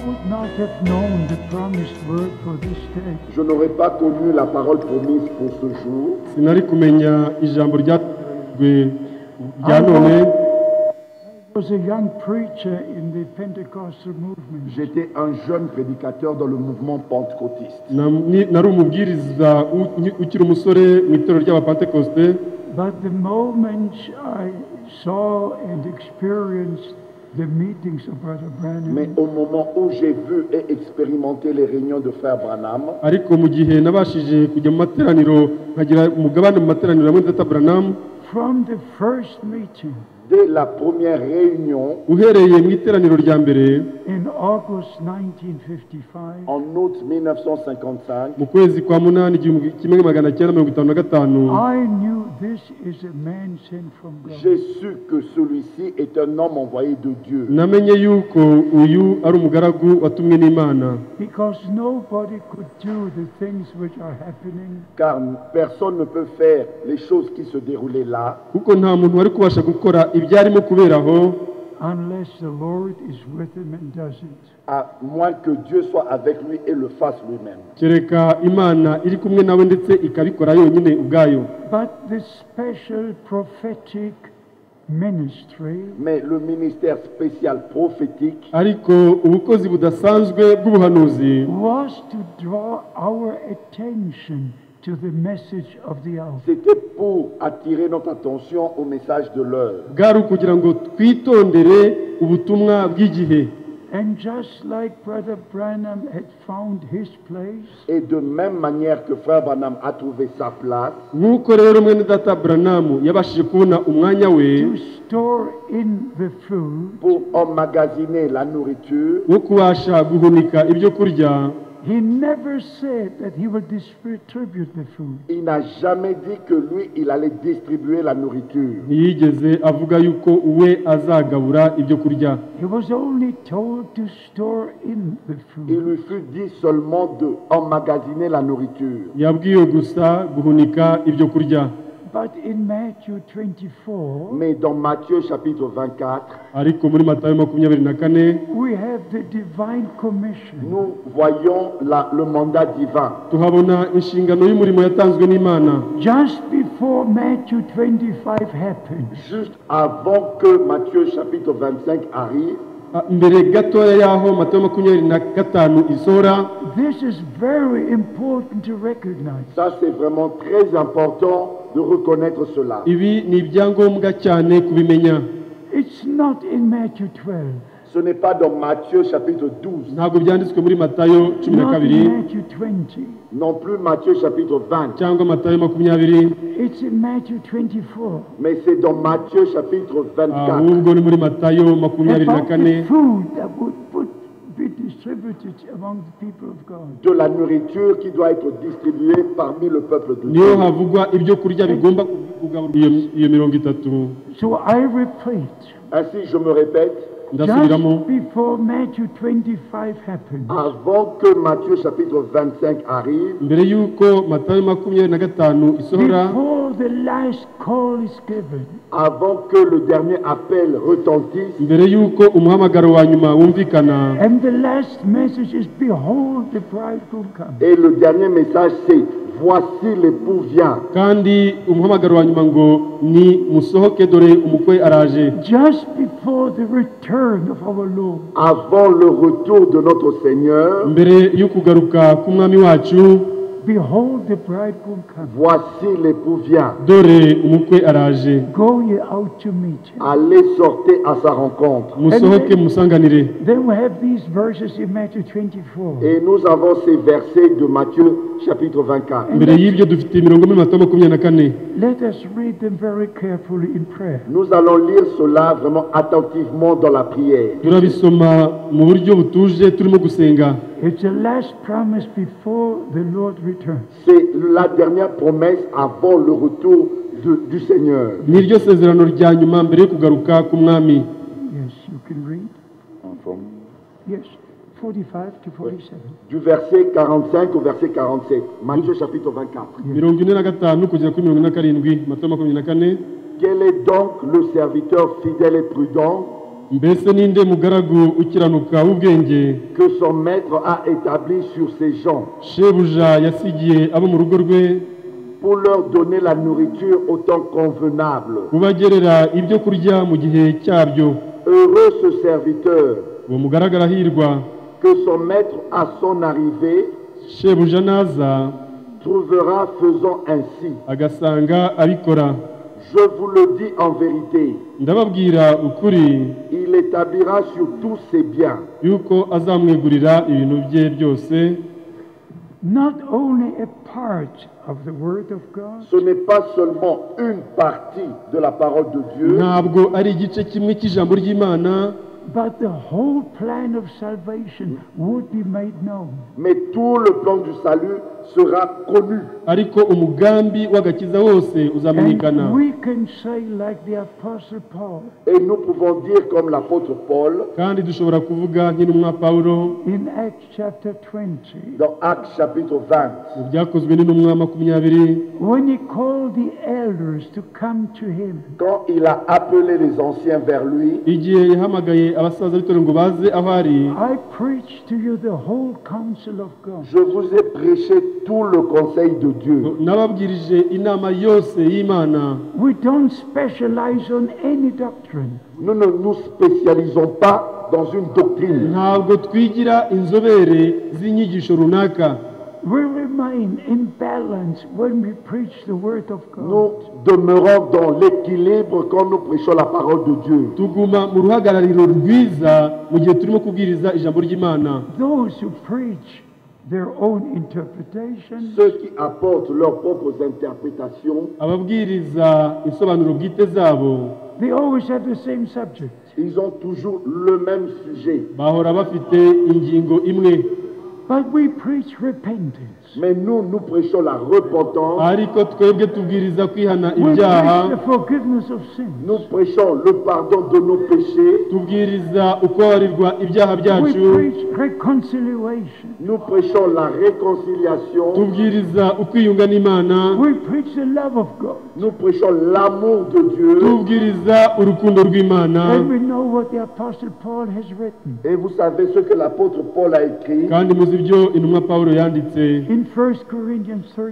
would not have known the promised word for this day. Je n'aurais pas connu la parole promise pour ce jour. sinari kumenya ijambo ryateganyijwe rya none. I was a young preacher in the Pentecostal movement. J'étais un jeune prédicateur dans le mouvement pentecôtiste. Nari umubwiriza ukiri umusore mu itorero ry'abapentekoste. But the moment I saw and experienced the meetings of Brother Mais Branham, au moment où j'ai vu et expérimenté les réunions de Frère Branham, ariko mu gihe nabashije kujya mu materaniro nkagira umugabane mu materaniro amwe Data Branham, from the first meeting dès la première réunion, uhereye mu iteraniro rya mbere in August 1955, en août 1955, mu kwezi kwa munani 1955, I knew this is a man sent from j'ai God. su que celui-ci est un homme envoyé de Dieu. namenye yuko uyu ari umugaragu watumwe n'Imana, Because nobody could do the things which are happening Car personne ne peut faire les choses qui se déroulaient là kuko nta muntu wari kubasha gukora ibyarimo kuberaho unless the Lord is with him and does it. à moins que Dieu soit avec lui et le fasse lui-même. kereka Imana iri kumwe nawe ndetse ikabikora yonyine ubwayo. But the special prophetic ministry Mais le ministère spécial prophétique ariko ubukozi budasanzwe bw'ubuhanuzi was to draw our attention to the message of the hour. c'était pour attirer notre attention au message de l'heure. bwari ukugira ngo twitondere ubutumwa bw'igihe. And just like Brother Branham had found his place, Et de même manière que Frère Branham a trouvé sa place nk'uko rero mwene Data Branham yabashije kubona umwanya we to store in the food, pour emmagasiner la nourriture, wo kubasha guhunika ibyo kurya, he never said that he would distribute the food. il n'a jamais dit que lui, il allait distribuer la nourriture. ntiyigeze avuga yuko we azagabura ibyo kurya. He was only told to store in the Il food. lui fut dit seulement de emmagasiner la nourriture. yabwiwe gusa guhunika ibyo kurya. But in Matthew 24, Mais dans Matthieu chapitre 24, ariko muri Matayo 24 we have the divine commission. nous voyons le mandat divin. tuhabona inshingano y'umurimo yatanzwe n'Imana. Just before Matthew 25 happened, Juste avant que Matthieu chapitre 25 arrive, mbere gatoya y'aho Matayo 25 isohora. this is very important to recognize. ça c'est vraiment très important de reconnaître cela. ibi ni ibyangombwa cyane kubimenya. It's not in Matthew 12, Ce n'est pas dans Matthieu chapitre 12, ntabwo byanditswe muri Matayo not in 12 Matthew 20. non plus Matthieu chapitre 20, cyangwa Matayo 20, It's in Matthew 24. mais c'est dans Matthieu chapitre 24. ahubwo ni muri Matayo About the 24 food that would be distributed among the people of God. De la nourriture qui doit être distribuée parmi le peuple de niyo Dieu. havugwa ibyo kurya bigomba kugaburwa iyo 30. So I repeat, Ainsi, je me répète, ndasubiramo just before Matthew 25 happened, avant que Matthieu chapitre 25 arrive, mbere y'uko Matayo 25 isohora, before the last call is given, avant que le dernier appel retentisse, mbere y'uko umuhamagaro wa nyuma wumvikana, and the last message is, behold, the bridegroom comes. et le dernier message c'est voici l'époux vient. kandi umuhamagaro wa nyuma ngo ni musohoke dore umukwe araje. Just before the return of our Lord, Avant le retour de notre Seigneur, mbere y'ukugaruka k'umwami wacu, behold, the bridegroom comes. voici l'époux vient. dore umukwe araje. Go ye out to meet him. Allez, sortez à sa rencontre. musohoke musanganire. Then we have these verses in Matthew 24. Et nous avons ces versets de Matthieu chapitre 24. mbere y'ibyo dufite imirongo muri Matayo 24. Let us read them very carefully in prayer. Nous allons lire cela vraiment attentivement dans la prière. turabisoma mu buryo butuje turimo gusenga. It's the last promise before the Lord returns. C'est la dernière promesse avant le retour du Seigneur. niryo sezerano rya nyuma mbere yo kugaruka k'umwami. Yes, you can read. Yes, 45 to 47. Du verset 45 au verset 47. Matthieu chapitre 24. 45 kugera kuri 47. Matayo 24. Quel est donc le serviteur fidèle et prudent mbese ninde mugaragu ukiranuka w'ubwenge que son maître a établi sur ses gens shebuja yasigiye abo mu rugo rwe pour leur donner la nourriture au temps convenable. kubagerera ibyo kurya mu gihe cyabyo. Heureux ce serviteur uwo mugaragu arahirwa que son maître à son arrivée shebuja naza trouvera faisant ainsi. agasanga abikora. Je vous le dis en vérité, ndababwira ukuri il établira sur tous ses biens. yuko azamwegurira ibintu bye byose. Not only a part of the Word of God, Ce n'est pas seulement une partie de la parole de Dieu, ntabwo ari igice kimwe cy'ijambo ry'Imana, but the whole plan of salvation would be made known. mais tout le plan du salut sera connu. ariko umugambi w'agakiza wose uzamenyekana. And we can say like the Apostle Paul Et nous pouvons dire comme l'apôtre Paul kandi dushobora kuvuga nk'intumwa Pawulo in Acts chapter 20, dans Actes chapitre 20, mu byakozwe n'intumwa 20, when he called the elders to come to him, quand il a appelé les anciens vers lui, igihe yahamagaye abasaza b'itorero ngo baze aho ari, I preach to you the whole counsel of God. je vous ai prêché tout le conseil de Dieu. nababwirije inama yose y'Imana. We don't specialize on any doctrine. Nous ne nous spécialisons pas dans une doctrine. ntabwo twigira inzobere z'inyigisho runaka. We remain in balance when we preach the Word of God. Nous demeurons dans l'équilibre quand nous prêchons la parole de Dieu. tuguma mu ruhagarariro rwiza mu gihe turimo kubwiriza ijambo ry'Imana. Those who preach their own interpretation, Ceux qui apportent leurs propres interprétations, ababwiriza insobanuro bwite zabo they always have the same subject. ils ont toujours le même sujet. bahora bafite ingingo imwe. But we preach repentance. Mais nous prêchons la repentance, ariko twebwe tubwiriza kwihana We ibyaha, preach the forgiveness of sins. nous prêchons le pardon de nos péchés, tubwiriza ukubabarirwa ibyaha We byacu, preach reconciliation. nous prêchons la réconciliation, tubwiriza ukwiyunga n'Imana, We preach the love of God. nous prêchons l'amour de Dieu. tubwiriza urukundo rw'Imana. And we know what the Apostle Paul has written. Et vous savez ce que l'apôtre Paul a écrit kandi muzi ibyo intumwa Pawulo yanditse In 1 Corinthians 13,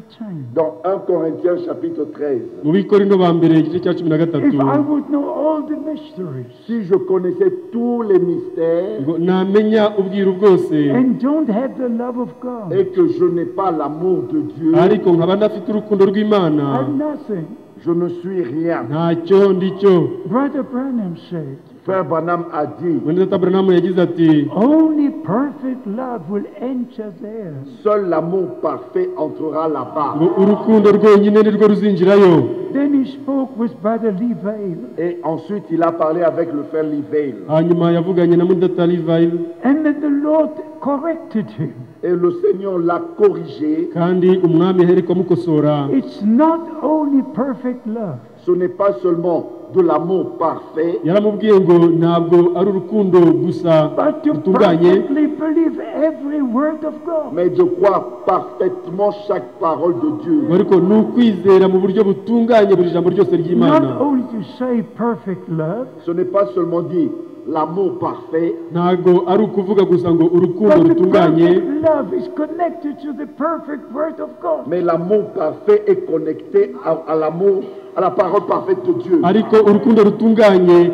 dans 1 Corinthiens chapitre 13. mu Bikorino ba mbere igice cya 13, if I would know all the mysteries Si je connaissais tous les mystères ngo namenya ubwiru bwose and don't have the love of God, et que je n'ai pas l'amour de Dieu, ariko nkaba ndafite urukundo rw'Imana, I'm nothing. je ne suis rien. ntacyo ndicyo. Brother Branham said, Frère Branham a dit, Mwene Data Branham yagize ati only perfect love will enter there. seul l'amour parfait entrera là-bas. ngo urukundo rwonyine nirwo ruzinjirayo. Then he spoke with Brother Lee Vale, Et ensuite, il a parlé avec le frère Livale. hanyuma yavuganye na Mwene Data Livile, and then the Lord corrected him. Et le Seigneur l'a corrigé. kandi umwami ahereko amukosora. It's not only perfect love, Ce n'est pas seulement de l'amour parfait, yaramubwiye ngo ntabwo ari urukundo gusa but to rutunganye, perfectly believe every word of God. mais de croire parfaitement chaque parole de Dieu. ngo ariko ni ukwizera mu buryo butunganye buri jambo ryose Not ry'Imana. only to say perfect love, Ce n'est pas seulement dire l'amour parfait, ntabwo ari ukuvuga gusa ngo urukundo but the rutunganye, perfect love is connected to the perfect word of God. mais l'amour parfait est connecté à l'amour, à la parole parfaite de Dieu. ariko urukundo rutunganye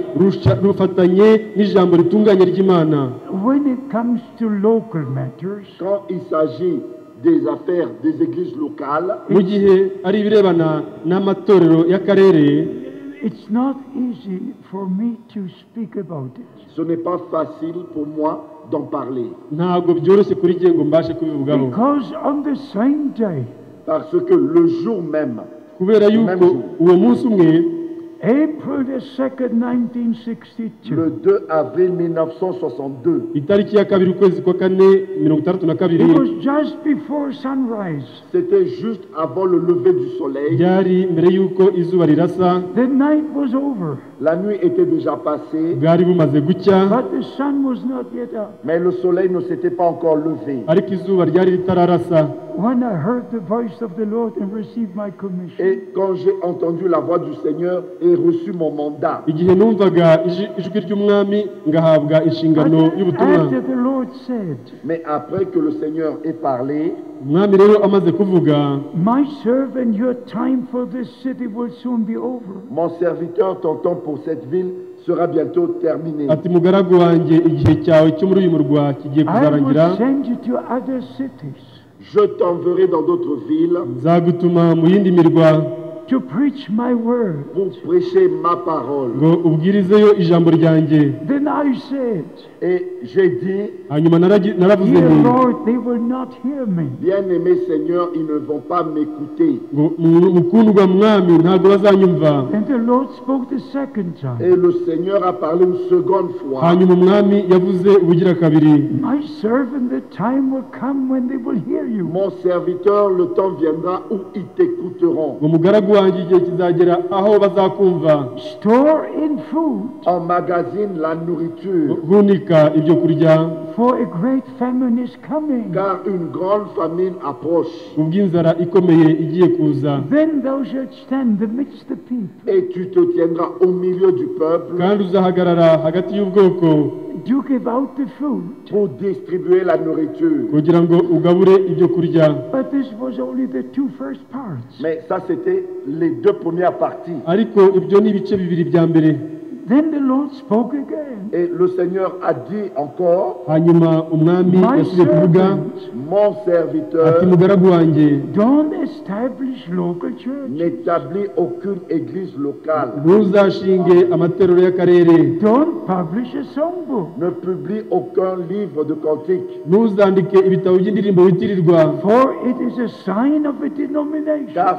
rufatanye n'ijambo ritunganye ry'Imana. When it comes to local matters, Quand il s'agit des affaires des églises locales, mu gihe ari ibirebana n'amatorero y'akarere, it's not easy for me to speak about it. ce n'est pas facile pour moi d'en parler. ntabwo byoroshye kuri jye ngo mbashe kubivugaho, Because on the same day, Parce que le jour même, kubera yuko uwo munsi umwe April the 2nd, 1962, le 2 avril 1962, itariki ya kabiri ukwezi kwa kane 1962, it was just before sunrise. c'était juste avant le lever du soleil. byari mbere yuko izuba rirasa, The night was over, La nuit était déjà passée, bwari bumaze gucya, but the sun was not yet up. mais le soleil ne s'était pas encore levé. ariko izuba ryari ritararasa. When I heard the voice of the Lord and received my commission, Et quand j'ai entendu la voix du Seigneur et j'ai reçu mon mandat. igihe numvaga ijwi ry'umwami ngahabwa But inshingano y'ubutumwa. after the Lord said, Mais après que le Seigneur ait parlé, Umwami rero amaze kuvuga, my servant, your time for this city will soon be over. mon serviteur, ton temps pour cette ville sera bientôt terminé. ati mugaragu wanjye igihe cyawe cyo muri uyu murwa kigiye I kuzarangira, will send you to other cities Je t'enverrai dans d'autres villes nzagutuma mu yindi mirwa to preach my word. pour prêcher ma parole. ngo ubwirizeyo ijambo ryanjye. Then I said, Et j'ai dit, Hanyuma naravuze dear nti, Lord, they will not hear me. bien-aimé Seigneur, ils ne vont pas m'écouter. ngo mukundwa mwami ntabwo bazanyumva. And the Lord spoke the second time. Et le Seigneur a parlé une seconde fois. hanyuma umwami yavuze ubugira kabiri, My servant, the time will come when they will hear you. Mon serviteur, le temps viendra où ils t'écouteront. ngo mugaragu wanjye igihe kizagera aho bazakumva. Store in food, Emmagasine la nourriture, hunika ibyo kurya, for a great famine is coming. car une grande famine approche. ubw'inzara ikomeye igiye kuza. Then thou shalt stand amidst the people, Et tu te tiendras au milieu du peuple kandi uzahagarara hagati y'ubwoko to give out the food. pour distribuer la nourriture. kugira ngo ugabure ibyo kurya. But this was only the two first parts. Mais ça, c'était les deux premières parties. ariko ibyo ni ibice bibiri bya mbere. Then the Lord spoke again. Et le Seigneur a dit encore, hanyuma umwami My yasubiye kuvuga servant, mon ati serviteur mugaragu wanjye don't establish local church. n'établit aucune église locale, ntuzashinge amatorero y'akarere, Don't publish a songbook. ne publie aucun livre de cantique, ntuzandike ibitabo by'indirimbo witirirwa, For it is a sign of a denomination. car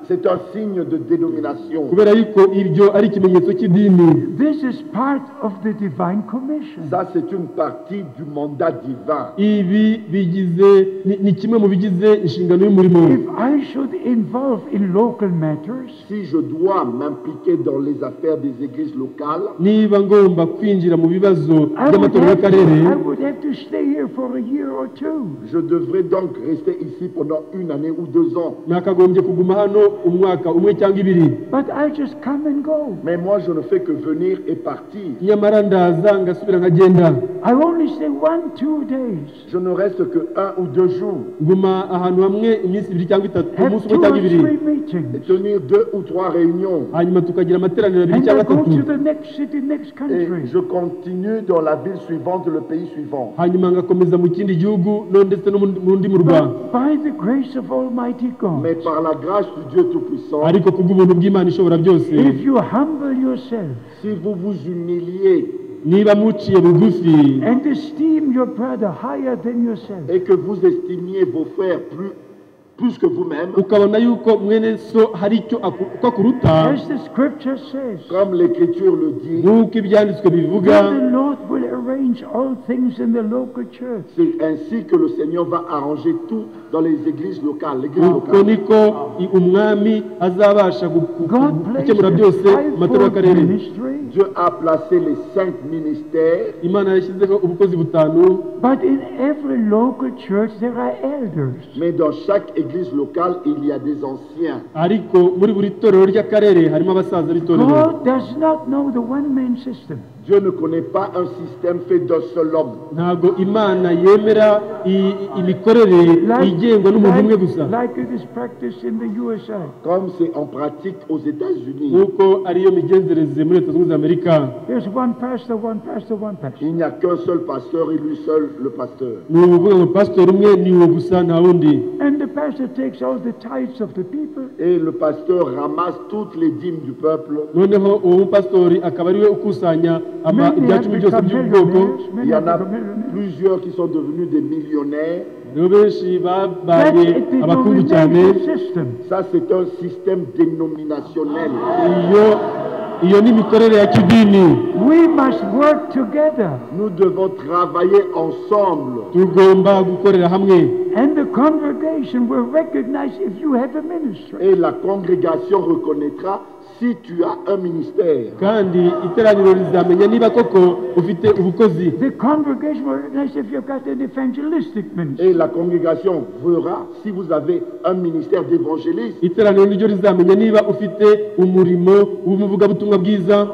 c'est un signe de dénomination. kubera yuko ibyo ari ikimenyetso cy'idini. This is part of the divine commission. Ça, c'est une partie du mandat divin. ibi bigize ni kimwe mu bigize inshingano y'umurimo. If I should involve in local matters, Si je dois m'impliquer dans les affaires des églises locales, niba ngomba kwinjira mu bibazo I would, by'amatorero have to, y'akarere, I would have to stay here for a year or two. je devrais donc rester ici pendant 1 année ou 2 ans. nakagombye kuguma hano umwaka umwe cyangwa ibiri. But I just come and go. Mais moi, je ne fais que venir et partir. nyamara ndaza ngasubira nkagenda. I only stay 1-2 days. Je ne reste que 1 ou 2 jours. nguma ahantu hamwe iminsi ibiri cyangwa itatu, Have umunsi 2 umwe or cyangwa ibiri, 3 Et meetings. tenir 2 ou 3 réunions. hanyuma tukagira amateraniro abiri And I cyangwa go atatu, to the next city, next Et country. je continue dans la ville suivante, le pays suivant. hanyuma ngakomeza mu kindi gihugu no ndetse no mu rundi murwa. But by the grace of Almighty God, Mais par la grâce du Dieu Tout-Puissant, ariko kubw'ubuntu bw'Imana ishobora byose, if you humble yourself si vous vous humiliez niba muciye bugufi and esteem your brother higher than yourself, et que vous estimiez vos frères plus que vous-même, ukabona yuko mwene so hari icyo uko akuruta, as the scripture says, comme l'Écriture le dit, nk'uko ibyanditswe bivuga, then the Lord will arrange all things in the local church. c'est ainsi que le Seigneur va arranger tout dans les églises locales, l'église uko locale. niko umwami azabasha God placed gukemura byose the mu matorero fivefold y'akarere. ministry, Dieu a placé les 5 ministères, Imana yashyizeho ubukozi butanu, but in every local church there are elders. mais dans chaque église locale, il y a des anciens. ariko muri buri torero ry'akarere harimo abasaza b'itorero. God does not know the one-man system. Dieu ne connaît pas un système fait d'un seul homme. ntabwo Imana yemera imikorere igengwa n'umuntu umwe gusa, like it is practiced in the USA. Comme c'est en pratique aux États-Unis. nk'uko ariyo migenzereze muri Leta Zunze Ubumwe za Amerika. There's one pastor, one pastor, one pastor. Il n'y a qu'un seul pasteur et lui seul le pasteur. ni ukuvuga ngo pasitori umwe ni uwo gusa nta wundi, And the pastor takes all the tithes of the people. Et le pasteur ramasse toutes les dîmes du peuple. noneho uwo mupasitori akaba ariwe ukusanya Many ibya have cumi byose become by'ubwoko. millionaires. Il Many y en have a become millionaires. plusieurs qui sont devenus des millionnaires. rero benshi That's babaye a abakungu cyane. denomination system. Ça, c'est un système dénominationnel. iyo ni imikorere ya kidini. We must work together. Nous devons travailler ensemble. tugomba gukorera hamwe, And the congregation will recognize if you have a ministry. Et la congrégation reconnaîtra si tu as un ministère. kandi iteraniro rizamenya niba koko ufite ubukozi. The congregation will recognize if you've got an evangelistic ministry. Et la congrégation verra si vous avez un ministère d'évangéliste. Iteraniro niryo rizamenya niba ufite umurimo w'umuvugabutumwa bwiza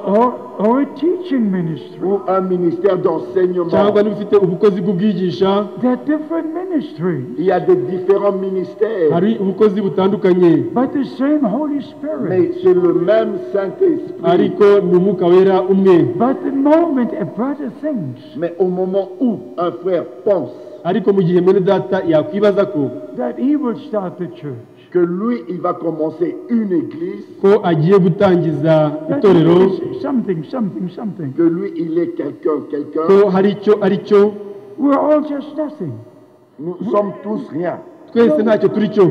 Or a teaching ministry. Ou un ministère d'enseignement. cyangwa niba ufite ubukozi bw'ubwigisha. There are different ministries. Il y a des différents ministères. hari ubukozi butandukanye. But the same Holy Spirit. Mais c'est le même Saint-Esprit. ariko ni umwuka wera umwe. But the moment a brother thinks Mais au moment où un frère pense ariko mu gihe mwene data yakwibaza ko that he will start the church, que lui, il va commencer une église, ko agiye gutangiza that itorero, is something. que lui, il est quelqu'un, ko hari icyo ari cyo, We're all just nothing. nous sommes tous rien. twese ntacyo turi cyo.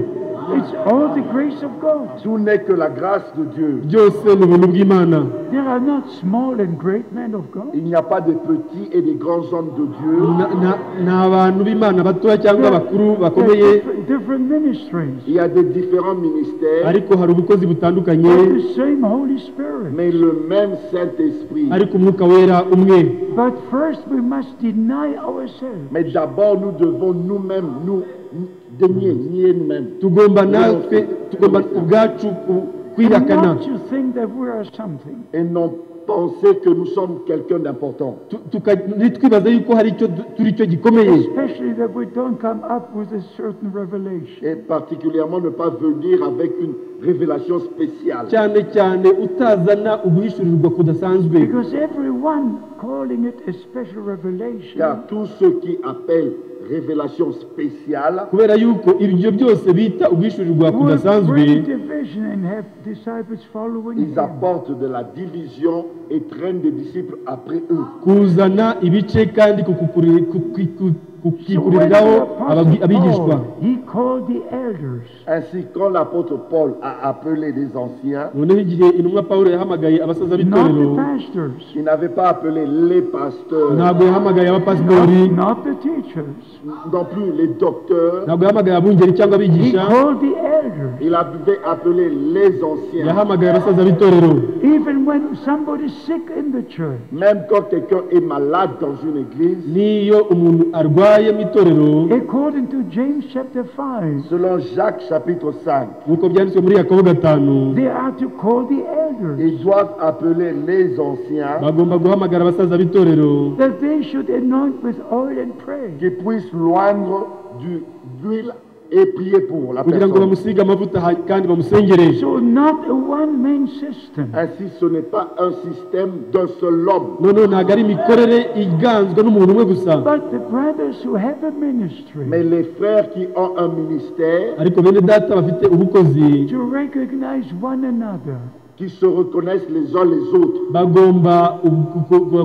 It's all the grace of God. Tout n'est que la grâce de Dieu. byose ni ubuntu bw'Imana. There are not small and great men of God. Il n'y a pas de petits et de grands hommes de Dieu. ni abantu b'Imana batoya cyangwa bakuru There bakomeye, are different ministries. Il y a des différents ministères, ariko hari ubukozi butandukanye, But the same Holy Spirit. mais le même Saint-Esprit. ariko umwuka wera umwe. But first we must deny ourselves. Mais d'abord, nous devons nous-mêmes nous nier nous-mêmes. tugomba ubwacu And kwihakana, not to think that we are something. Et non penser que nous sommes quelqu'un d'important. ntitwibaze yuko hari icyo turi cyo gikomeye, Especially that we don't come up with a certain revelation. Et particulièrement ne pas venir avec une révélation spéciale. cyane utazana uguhishurirwa kudasanzwe. Because everyone calling it a special revelation Car tous ceux qui appellent révélation spéciale kubera yuko ibyo byose bita uguhishurirwa will kudasanzwe, bring division and have disciples following ils him. apportent de la division et traînent des disciples après eux. kuzana ibice kandi So when kukikuriraho the Apostle abigishwa. Paul, he called the elders. Ainsi, quand l'apôtre Paul a appelé les anciens, noneho igihe intumwa Pawulo yahamagaye abasaza Not b'itorero, the pastors, il n'avait pas appelé les pasteurs, ntabwo yahamagaye abapasitori, not the teachers. non plus les docteurs, ntabwo yahamagaye abungeri cyangwa He abigisha, called the elders. il avait appelé les anciens. yahamagaye abasaza b'itorero. Even when somebody's sick in the church, Même quand quelqu'un est malade dans une église, niyo umuntu arwaye mu itorero, according to James chapter 5, selon Jacques chapitre 5, nk'uko byanditswe muri Yakobo 5, they are to call the elders, ils doivent appeler les anciens bagomba guhamagara abasaza b'itorero that they should anoint with oil and pray. qui puissent loindre d'huile et prier pour la kugira ngo personne. bamusige amavuta kandi bamusengere. So not a one-man system. Ainsi, ce n'est pas un système d'un seul homme, noneho ntabwo ari imikorere iganzwe n'umuntu umwe gusa, But the brothers who have a ministry mais les frères qui ont un ministère, ariko bene data bafite ubukozi to recognize one another, qui se reconnaissent les uns les autres bagomba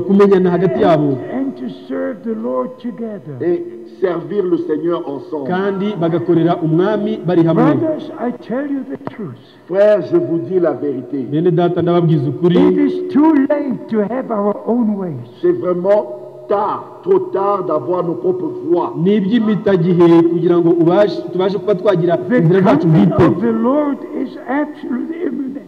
kumenyana hagati yabo and to serve the Lord together. et servir le Seigneur ensemble. kandi bagakorera umwami bari hamwe. Brothers, I tell you the truth. Frères, je vous dis la vérité. bene data ndababwiza ukuri, It is too late to have our own ways. C'est vraiment tard, trop tard d'avoir nos propres voix. ni iby'imitagihe kugira ngo tubashe kuba twagira The inzira zacu coming bwite. of the Lord is absolutely imminent.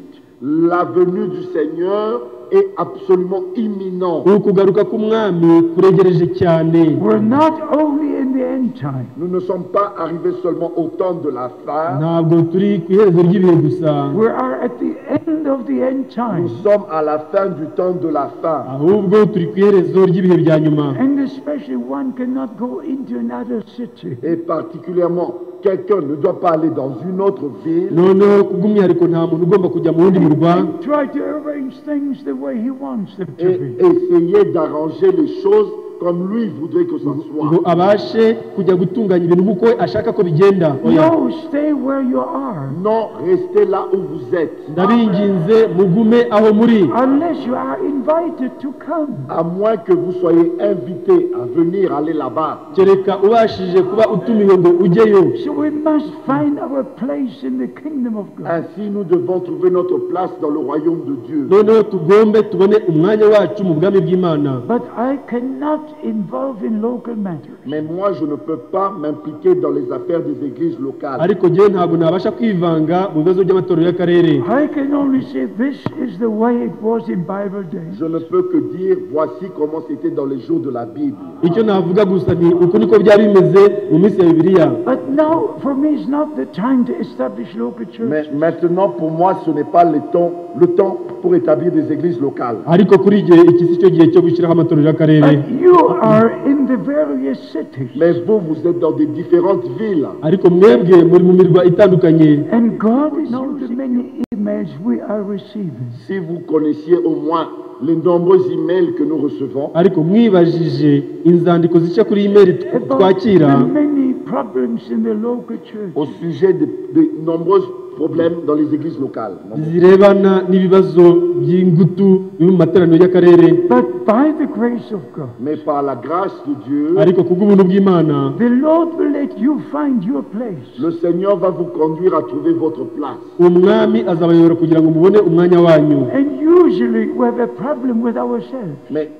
La venue du Seigneur est absolument imminente. ukugaruka k'umwami kuregereje cyane. We're not only in the end time, Nous ne sommes pas arrivés seulement au temps de la fin, ntabwo turi ku iherezo ry'ibihe gusa, we are at the end of the end time. nous sommes à la fin du temps de la fin. ahubwo turi ku iherezo ry'ibihe bya nyuma. And especially one cannot go into another city Et particulièrement, quelqu'un ne doit pas aller dans une autre ville noneho kubw'umwihariko nta muntu ugomba kujya mu wundi murwa and try to arrange things the way he wants them to et be. essayer d'arranger les choses comme lui voudrait que ça ngo soit. abashe kujya gutunganya ibintu nk'uko ashaka ko bigenda. Oya. No, stay where you are. Non, restez là où vous êtes. ndabinginze mugume aho muri, Unless you are invited to come. À moins que vous soyez invité à venir aller là-bas. kereka ubashije kuba utumiwe ngo ujyeyo. So we must find our place in the kingdom of God. Ainsi, nous devons trouver notre place dans le royaume de Dieu. noneho tugombe tubone umwanya wacu mu bwami bw'Imana. But I cannot involved in local matters. Mais moi, je ne peux pas m'impliquer dans les affaires des églises locales. ariko njyewe ntabwo nabasha kwivanga mu bibazo by'amatorero y'akarere. I can only say this is the way it was in Bible days. Je ne peux que dire, voici comment c'était dans les jours de la Bible. icyo navuga gusa ni uko niko byari bimeze mu minsi ya bibiliya. But now, for me, it's not the time to establish local Mais churches. maintenant, pour moi, ce n'est pas le temps pour établir des églises locales. ariko kuri igihe iki si cyo gihe cyo gushyiraho amatorero y'akarere. But you are in the various cities. Mais vous êtes dans des différentes villes. ariko mwebwe muri mu mirwa itandukanye. And God knows the many emails we are receiving. Si vous connaissiez au moins les nombreux emails que nous recevons ariko mwibajije inzandiko zica kuri imeri About twakira the many problems in the local church. au sujet de nombreux problèmes dans les églises locales. zirebana n'ibibazo by'ingutu biri mu materaniro y'akarere. But by the grace of God, Mais par la grâce de Dieu, ariko kubw'ubuntu bw'Imana the Lord will let you find your place. le Seigneur va vous conduire à trouver votre place. umwami azabayobora kugira ngo mubone umwanya wanyu. And usually we have a problem with ourselves. Mais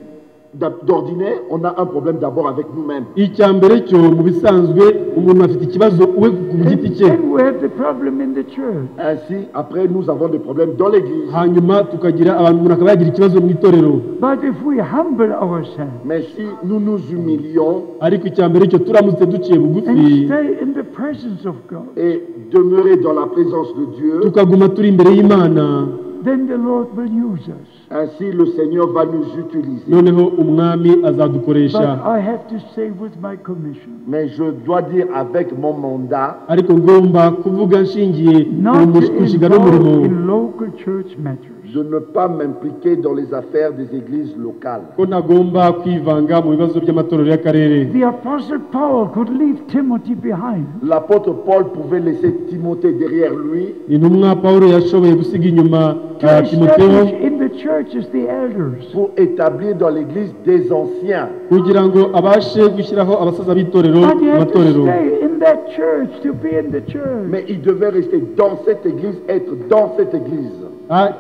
d'ordinaire, on a un problème d'abord avec nous-mêmes. icya mbere cyo mu bisanzwe umuntu afite ikibazo we ku giti cye, Then we have the problem in the church. Ainsi, après, nous avons des problèmes dans l'église. hanyuma tukagira abantu umuntu akaba yagira ikibazo mu itorero. But if we humble ourselves Mais si nous nous humilions ariko icya mbere cyo turamutse duciye and bugufi stay in the presence of God, et demeurer dans la présence de Dieu, tukaguma turi imbere y'Imana, then the Lord will use us. ainsi le Seigneur va nous utiliser. noneho umwami But azadukoresha. I have to say with my commission, Mais je dois dire avec mon mandat, ariko ngomba kuvuga nshingiye not to ku nshingano y'umurimo involve in local church matters. de ne pas m'impliquer dans les affaires des églises locales. ko ntagomba kwivanga mu bibazo by'amatorero y'akarere. The Apostle Paul could leave Timothy behind. L'apôtre Paul pouvait laisser Timothée derrière lui intumwa pawulo yashoboye gusiga inyuma To timoteyo establish in the churches the elders. pour établir dans l'église des anciens. kugira ngo abashe gushyiraho abasaza b'itorero But he mu had to matorero. stay in that church to be in the church. Mais il devait rester dans cette église, être dans cette église.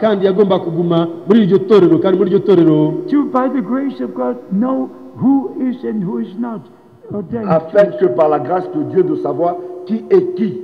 kandi yagomba kuguma muri iryo torero, kandi muri iryo torero To, by the grace of God, know who is and who is not ordained. Afin que par la grâce de Dieu de savoir qui est qui.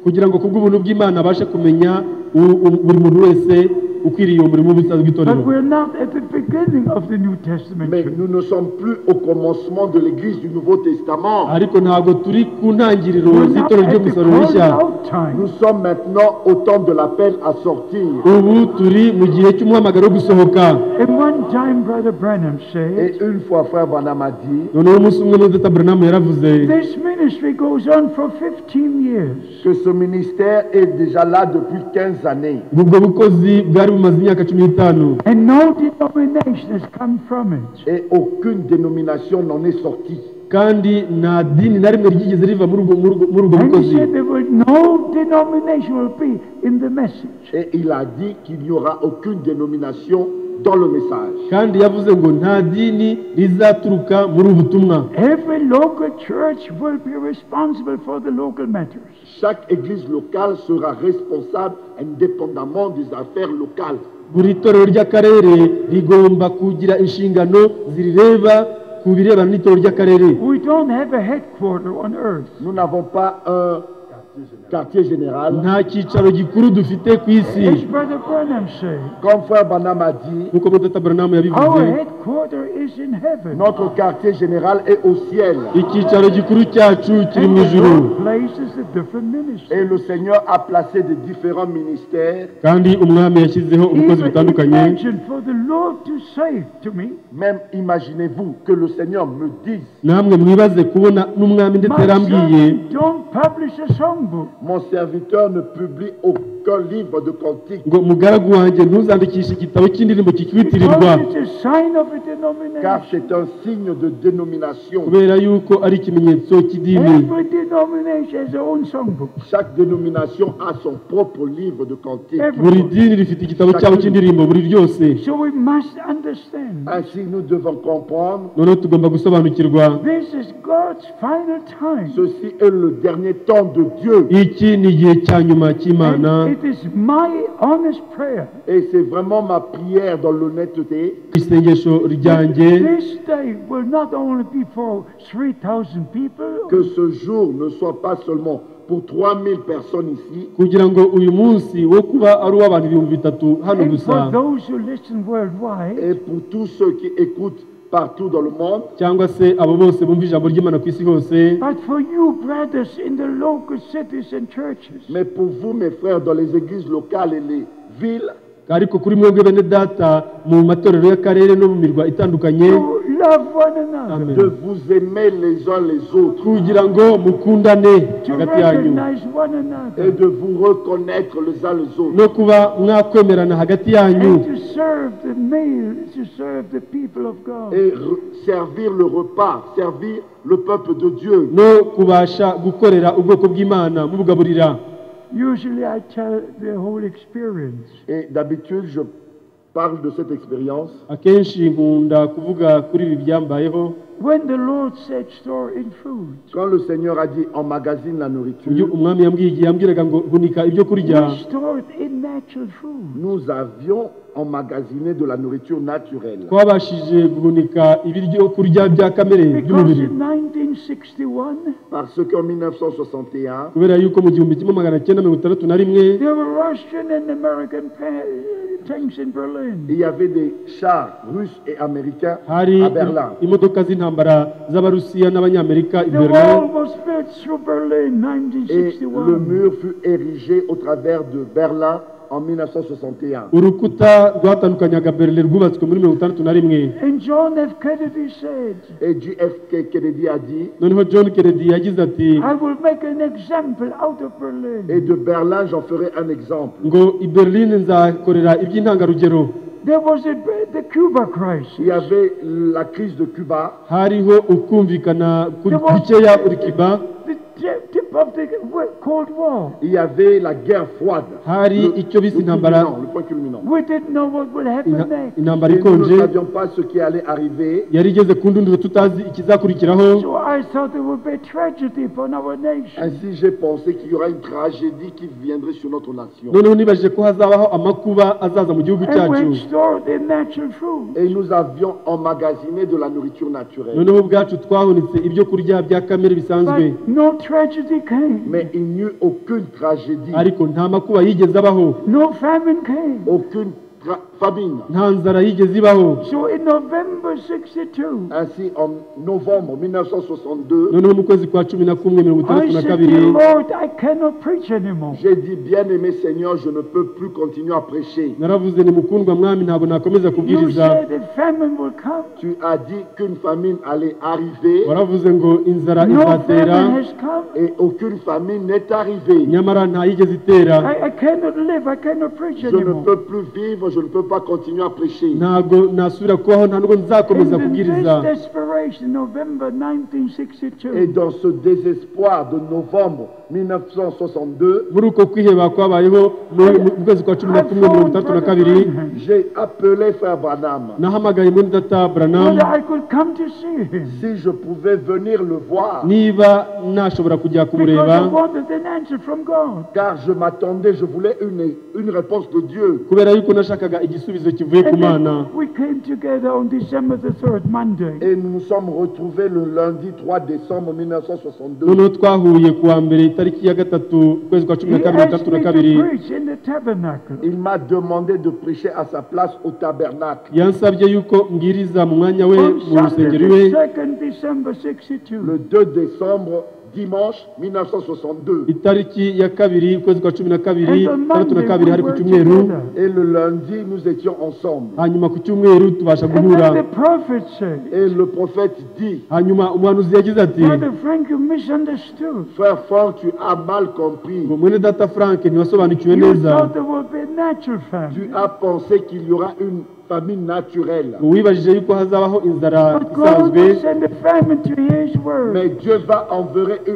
kugira ngo kubw'ubuntu bw'Imana abashe kumenya buri muntu wese ukwiriye umurimo w'ubusaza But bw'itorero. we're not at the beginning of the New Testament Mais church. nous ne sommes plus au commencement de l'église du Nouveau Testament. ariko ntabwo turi ku ntangiriro We're not z'itorero ryo at mu the isaro rishya. calling out time. Nous sommes maintenant au temps de l'appel à sortir. ubu turi mu gihe cy'umuhamagaro wo gusohoka. And one time, Brother Branham said, Et une fois, frère Branham a dit noneho umunsi umwe Muzeta Branham yaravuze this ministry goes on for 15 years. que ce ministère est déjà là depuis 15 années. ubwo bukozi bwari bumaze imyaka 15, And no denomination has come from it. Et aucune dénomination n'en est sortie. kandi nta dini na rimwe ryigeze riva muri ubwo And he bukozi. said there will no denomination will be in the message. Et il a dit qu'il n'y aura aucune dénomination dans le message. kandi yavuze ngo nta dini rizaturuka muri ubu butumwa. Every local church will be responsible for the local matters. Chaque église locale sera responsable indépendamment des affaires locales. buri torero ry'akarere rigomba kugira inshingano zirireba ku birebana n'itorero ry'akarere. We don't have a headquarter on earth. Nous n'avons pas un quartier général. nta cyicaro gikuru dufite ku isi. As Brother Branham said, Comme frère Branham a dit, nk'uko Muzeta Branham our yabivuze, headquarter is in heaven. notre quartier général est au ciel. icyicaro gikuru cyacu kiri And mu the ijuru. Lord places the different ministries. Et le Seigneur a placé des différents ministères. kandi umwami yashyizeho ubukozi Even butandukanye. imagine for the Lord to say to me, Même imaginez-vous que le Seigneur me dise, namwe mwibaze kubona n'umwami ndetse my yarambwiye son, don't publish a songbook. mon serviteur ne publie aucun livre de cantique, ngo mugaragu wanjye ntuzandikishe igitabo cy'indirimbo kikwitirirwa, Because it's a sign of a car denomination. c'est un signe de dénomination. kubera yuko ari ikimenyetso cy'idini. Every denomination has their own songbook. Chaque dénomination a son propre livre de cantique. buri dini rifite igitabo cyabo cy'indirimbo buri ryose. So we must understand Ainsi, nous devons comprendre, noneho tugomba gusobanukirwa this is God's final time. ceci est le dernier temps de Dieu. iki ni igihe cya nyuma cy'Imana, And It is my honest prayer. Et c'est vraiment ma prière dans l'honnêteté isengesho ryanjye This day will not only be for 3,000 people, que ce jour ne soit pas seulement pour 3000 personnes ici, kugira ngo uyu munsi wo kuba ari uw'abantu 3,000 hano and gusa for those who listen worldwide, et pour tous ceux qui écoutent partout dans le monde, cyangwa se abo bose bumva ijambo ry'Imana ku isi hose, but for you, brothers, in the local cities and churches. mais pour vous, mes frères, dans les églises locales et les villes, ariko kuri mwebwe bene data mu matorero y'akarere no mu mirwa itandukanye, To love one another, Amen. de vous aimer les uns les autres kugira ngo mukundane to hagati yanyu recognize one et another, de vous reconnaître les uns les autres no kuba mwakwemerana hagati yanyu and to serve the meal, to serve the people of God. et servir le repas, servir le peuple de Dieu. no kubasha gukorera ubwoko bw'Imana mubugaburira. Usually I tell the whole experience. Et d'habitude, je parle de cette expérience. Akenshi nkunda kuvuga kuri ibi byambayeho When the Lord said store in food, Quand le Seigneur a dit emmagasine la ibyo nourriture, umwami yambwiye igihe yambwiraga ngo hunika ibyo kurya, we stored in natural food. nous avions emmagasiné de la nourriture naturelle. twabashije guhunika ibiryo kurya bya kamere Because by'umubiri, in 1961, Parce qu'en 1961, kubera yuko mu 1961 there were Russian and American tanks in Berlin. il y avait des chars russes et américains hari à Berlin. imodoka z'intambara z'abarusiya n'abanyamerika i The wall Berlin, was built through Berlin, Et le 1961. mur fut érigé au travers de Berlin en 1961. urukuta rwatandukanyaga Berlin rwubatswe muri 1961. And John F. Kennedy said, Et JFK Kennedy a dit, noneho John Kennedy yagize ati I will make an example out of Berlin. et de Berlin j'en ferai un exemple. ngo i Berlin nzakorera iby'intangarugero. There was the Cuba Il crisis. y avait la crise de Cuba, hariho ukumvikana kukeya uri Cuba, The tip of the Cold War. il y avait la guerre froide, hari icyo bise intambara, le point culminant. We didn't know what would happen next. intambara Et nous ne ikonje savions pas ce qui allait arriver. yari igeze ku ndunduro tutazi ikizakurikiraho. So I thought there would be a tragedy upon our nation. Ainsi j'ai pensé qu'il y aura une tragédie qui viendrait sur notre nation. noneho nibajije ko hazabaho amakuba azaza mu gihugu And we cyacu, stored the natural food. Et nous avions emmagasiné de la nourriture naturelle. noneho ubwacu twahunitse ibyo kurya bya kamere bisanzwe, But no tragedy came. Mais il n'y eut aucune tragédie, ariko nta makuba yigeze abaho, No famine came. aucune famine. nta nzara yigeze ibaho. So in November 62, Ainsi, en novembre 1962, noneho mu kwezi kwa 11 I said, Dear 1962 Lord, I cannot preach anymore. j'ai dit, bien-aimé Seigneur, je ne peux plus continuer à prêcher. naravuze ni mukundwa mwami, ntabwo nakomeza You kubwiriza. said the famine will come. Tu as dit qu'une famine allait arriver waravuze ngo inzara No izatera, famine has come. et aucune famine n'est arrivée. nyamara nta yigeze itera. I cannot live. I cannot preach Je ne anymore. peux plus vivre, je ne peux pas continuer à prêcher. ntabwo nasubira kubaho, nta nubwo nzakomeza And in kubwiriza. this desperation, November Et 1962, dans ce désespoir de novembre 1962, muri uko kwiheba kwabayeho mu kwezi kwa 11 j'ai appelé Frère Branham. nahamagaye muri data Branham whether I could come to see him. Si je pouvais venir le voir, niba nashobora kujya Because I kumureba, wanted an answer from God. car je m'attendais, je voulais une réponse de Dieu. kubera yuko nashakaga igisubizo kivuye ku And Mana. then we came together on December the 3rd, Monday. Et nous nous sommes retrouvés le lundi 3 décembre 1962. noneho twahuye kuwa mbere itariki ya gatatu ukwezi kwa He 12 asked me to 32 preach in the tabernacle. Il m'a demandé de prêcher à sa place au tabernacle. yansabye yuko mbwiriza mu mwanya we On mu Sunday, rusengero the iwe 2nd December 62. Le 2 décembre, dimanche 1962. itariki ya kabiri ukwezi kwa 12 And on Monday, 32 we hari ku were cyumweru, together. Et le lundi, nous étions ensemble. hanyuma ku cyumweru tubasha And then guhura. the prophet said, Et le prophète dit, hanyuma umuhanuzi yagize ati, Brother Frank, you misunderstood. Frère Franck, tu as mal compris. ngo mwene data Frank ntiwasobanukiwe You neza, thought there would be a natural Tu famine. as pensé qu'il y aura une famine naturelle. wibajije yuko hazabaho inzara But God isanzwe, will send a famine to His word. Mais Dieu va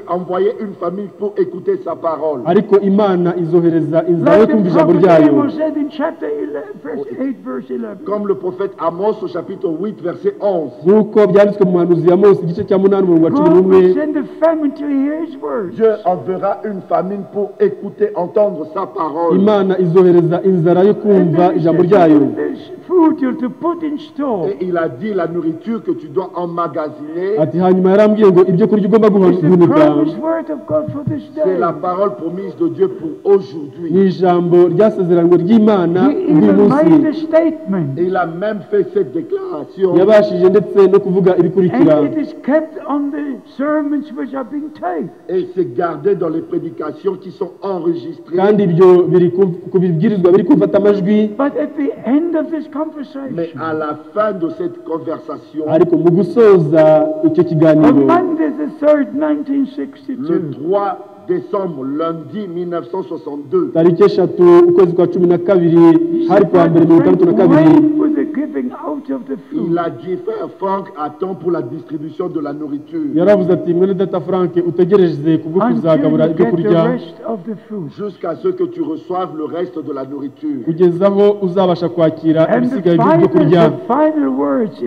envoyer une famille pour écouter sa parole. ariko imana izohereza inzara yo Like the kumva ijambo prophet ryayo, Amos said in chapter 11, verse 8, verse 11. Comme le prophète Amos au chapitre 8, verset 11. nk'uko byanditswe mu muhanuzi ya Mose igice cya 8 umurongo wa God 11. will send a famine to hear His word. Dieu enverra une famine pour écouter, entendre sa parole. imana izohereza inzara yo And kumva then He ijambo said, ryayo. there's food you're to put in store. Et il a dit la nourriture que tu dois emmagasiner, ati hanyuma yarambwiye ngo ibyo kurya ugomba It's the guhunika promised word of God for this c'est day. la parole promise de Dieu pour ni aujourd'hui. ijambo ryasezeranywe ry'imana He uyu even munsi. made a statement. Et il a même fait cette déclaration. yabashije ndetse no kuvuga ibikurikira, And it is kept on the sermons which are being taped. Et c'est gardé dans les prédications qui sont enregistrées. kandi ibyo biri ku bibwirizwa biri gufata amajwi. But at the end of this Mais conversation, à la fin de cette conversation, ariko mu gusoza icyo on kiganiro, Monday the 3rd, le 1962, 3 décembre, lundi 1962, tariki 3 ukwezi kwa 12 hari kwa mbere 1962, wait with the giving out of the il food. a dit, frère Franck, attends pour la distribution de la nourriture. yaravuze ati mwene data Frank utegereze kubwo Until kuzagabura you ibyo get the kurya rest of the food. Jusqu'à ce que tu reçoives le reste de la nourriture. kugeza aho uzabasha kwakira And the ibisigaye by'ibyo kurya. final words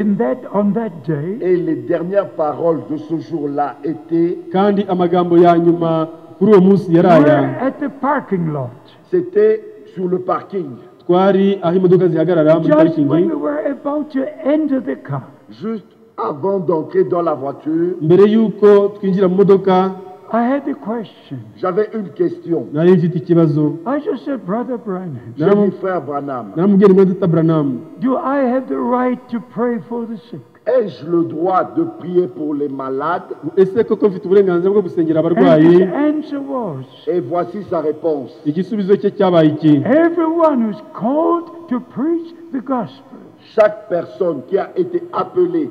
on that day Et les dernières paroles de ce jour-là étaient, kandi amagambo ya nyuma kuri uwo munsi yari were aya. at the parking lot. c'était sur le parking, twari aho imodoka zihagarara muri Just parikingi, when we were about to enter the car, juste avant d'entrer dans la voiture. mbere y'uko twinjira mu modoka I had a question. J'avais une question. nari mfite ikibazo. I just said, Brother Branham, J'ai dit, frère Branham, naramubwiye ni mwene data Branham, do I have the right to pray for the sick? ai-je le droit de prier pour les malades? ese koko mfite uburenganzira bwo gusengera And abarwayi? his answer was, Et voici sa réponse. igisubizo cye cyabaye iki? everyone who's called to preach the gospel Chaque personne qui a été appelée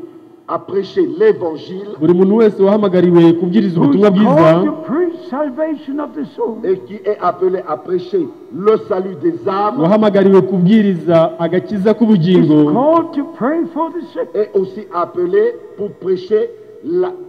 à prêcher l'évangile buri muntu wese wahamagariwe kubwiriza who's ubutumwa bwiza called to preach salvation of the soul et qui est appelé à prêcher le salut des âmes wahamagariwe kubwiriza agakiza is k'ubugingo called to pray for the sick. est aussi appelé pour prêcher,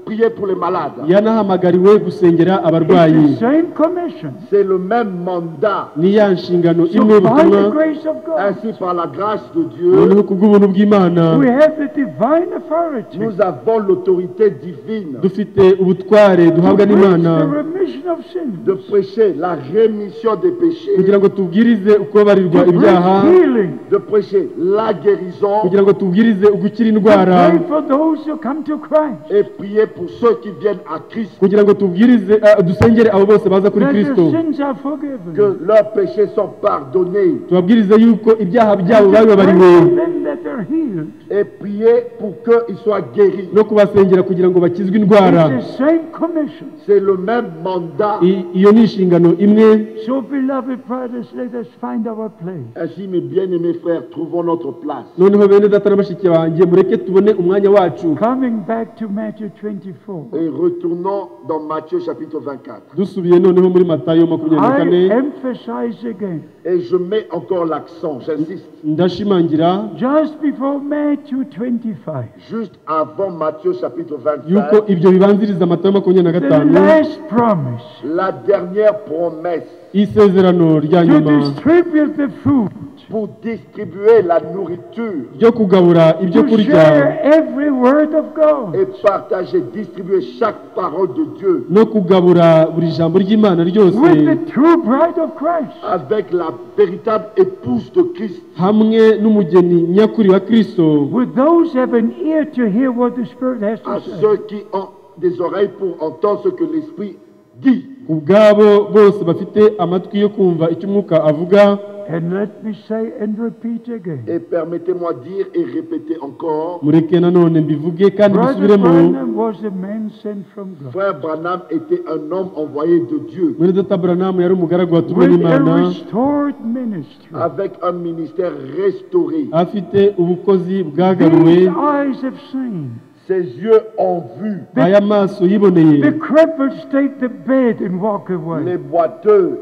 prier pour les malades. yanahamagariwe gusengera It's abarwayi. the same commission. C'est le même mandat. ni ya nshingano So imwe by y'ubutumwa. the grace of God, Ainsi, par la grâce de Dieu, noneho kubw'ubuntu bw'imana we have the divine authority to nous avons l'autorité divine dufite ubutware duhabwa preach n'imana the remission of sins, de prêcher la rémission des péchés, kugira ngo tubwirize ukubabarirwa to ibyaha, preach healing, de prêcher la guérison kugira ngo tubwirize ugukira to indwara, pray for those who come to Christ, et prier pour ceux qui viennent à Christ, kugira ngo tubwirize dusengere abo bose baza kuri that Kristo, their sins are forgiven. que leurs péchés sont pardonnés, tubabwirize yuko ibyaha byabo And to pray babibabariwe, for them that are healed. et prier pour qu'ils soient guéris. no kubasengera kugira ngo bakizwe indwara. It's the same commission. C'est le même mandat. Iyo ni inshingano imwe. So, beloved brothers, let us find our place. Ainsi, mes bien-aimés frères, trouvons notre place. noneho bene data na bashiki banjye mureke tubone umwanya wacu, Coming back to Matthew 24, Et retournons dans Matthieu chapitre 24. dusubiye noneho muri Matayo 24. I emphasize again, Et je mets encore l'accent, j'insiste, ndashimangira just before Matthew 25, juste avant Matthieu chapitre yuko 25, ibyo bibanziriza Matayo the 25, last promise la dernière promesse isezerano rya to nyuma distribute the food, pour distribuer la nourriture ryo kugabura ibyo to kurya share every word of God, et partager, distribuer chaque parole de Dieu no kugabura buri jambo ry'Imana ryose with the true bride of Christ. avec la véritable épouse de Christ, hamwe n'umugeni nyakuri wa Kristo, With those who have an ear to hear what the Spirit has à to say. ceux qui ont des oreilles pour entendre ce que l'Esprit dit. ubwabo bose bafite amatwi yo kumva icyo umwuka avuga. And let me say and repeat again. Et permettez-moi dire et répéter encore, mureke nanone mbivuge kandi Brother bisubiremo, Branham was a man sent from God frère Branham était un homme envoyé de Dieu mwene data Branham yari umugaragu watumwe with a n'Imana, restored ministry. avec un ministère restauré. afite ubukozi bwagaruwe, These eyes have seen. Ses yeux ont vu aya maso yiboneye, The cripples take the bed and walk away. les boiteux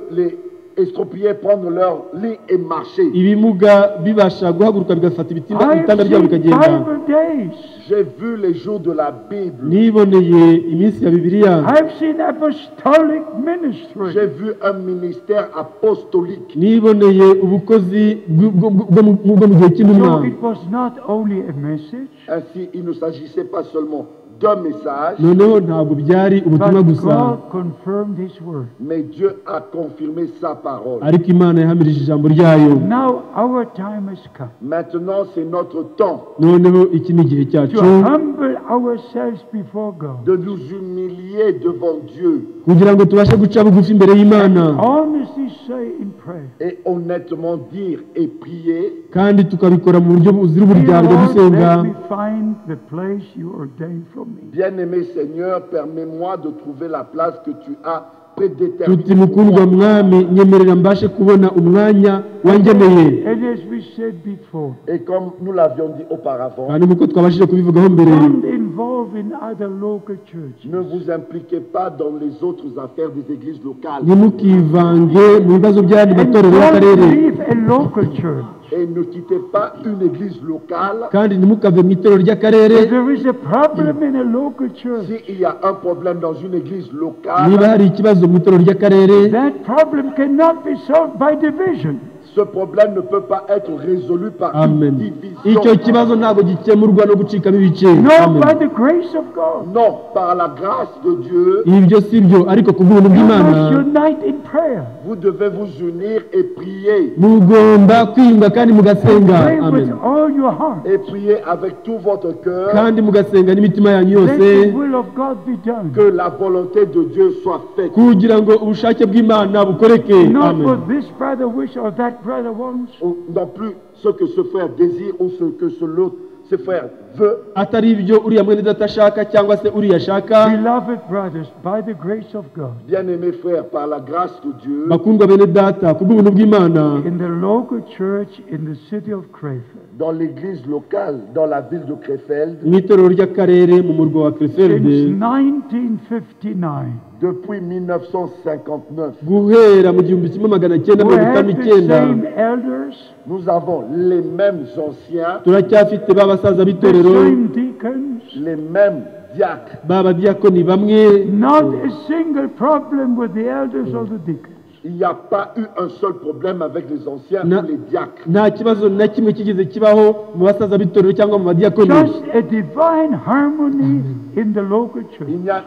estropiés prendre leur lit et marcher. ibimuga bibasha guhaguruka bigafata I have ibitanda byabo seen bikagenda. Bible days. J'ai vu les jours de la Bible. niboneye iminsi ya bibiliya, I've seen apostolic ministry. J'ai vu un ministère apostolique. niboneye ubukozi bwo mu gihe cy'intumwa. So it was not only a message, Ainsi, il ne s'agissait pas seulement d'un message, noneho ntabwo byari ubutumwa but gusa, God confirmed His word. mais Dieu a confirmé sa parole. ariko Imana yahamirije ijambo ryayo. Now our time has come Maintenant, c'est notre temps noneho iki ni igihe cyacu to humble ourselves before God. de nous humilier devant Dieu kugira ngo tubashe guca bugufi imbere y'Imana, Honestly say in prayer, et honnêtement dire et prier. kandi tukabikora mu buryo buzira Dear uburyarya Lord, dusenga. let me find the place you ordained for me. Bien-aimé Seigneur, permets-moi de trouver la place que tu as tuti prédéterminée. mukundwa mwami, nyemerera mbashe kubona umwanya wangeneye. And as we said before, Et comme nous l'avions dit auparavant, kandi nk'uko twabashije kubivugaho mbere, don't involve in other local churches. ne vous impliquez pas dans les autres affaires des églises locales ntimukivange mu bibazo by'ayandi And matorero don't y'akarere, leave a local church. et ne quittez pas une église locale. kandi ntimukave mu itorero ry'akarere. If there is a problem in a local church, S'il y a un problème dans une église locale, niba hari ikibazo mu itorero ry'akarere, that problem cannot be solved by division. ce problème ne peut pas être résolu par une amen, division. icyo kibazo ntabwo gikemurwa no gucikamo ibice. No, Amen. by the grace of God. Non, par la grâce de Dieu, ibyo si byo, ariko ku bw'ubuntu You bw'Imana must unite in prayer. vous devez vous unir et prier. mugomba kwiyunga kandi mugasenga. Pray with Amen. all your heart. Et prier avec tout votre cœur kandi mugasenga n'imitima yanyu Let yose, the will of God be done. que la volonté de Dieu soit faite. kugira ngo ubushake bw'Imana bukoreke. Not Amen. what this brother wishes or that brother wants. Ou non plus ce que ce frère désire ou ce que ce frère veut, atari ibyo uriya mwene data ashaka cyangwa se uriya ashaka. Beloved brothers, by the grace of God, bien-aimés frères, par la grâce de Dieu, bakundwa bene data, ku bw'ubuntu bw'Imana, in the local church in the city of Krefeld, dans l'église locale, dans la ville de Krefeld, mu itorero ry'akarere mu murwa wa Krefeld, since 1959, depuis 1959, guhera mu 1959, we have the same elders, nous avons les mêmes anciens, turacyafite ba basaza the b'itorero, same deacons, les mêmes diacres. ba badiyakoni bamwe. not a single problem with the elders or the deacons. Il n'y a pas eu un seul problème avec les anciens Na- ou les diacres. nta kibazo na kimwe kigeze kibaho mu basaza b'itorero cyangwa mu badiyakoni. Just a divine harmony in the local church. Il n'y a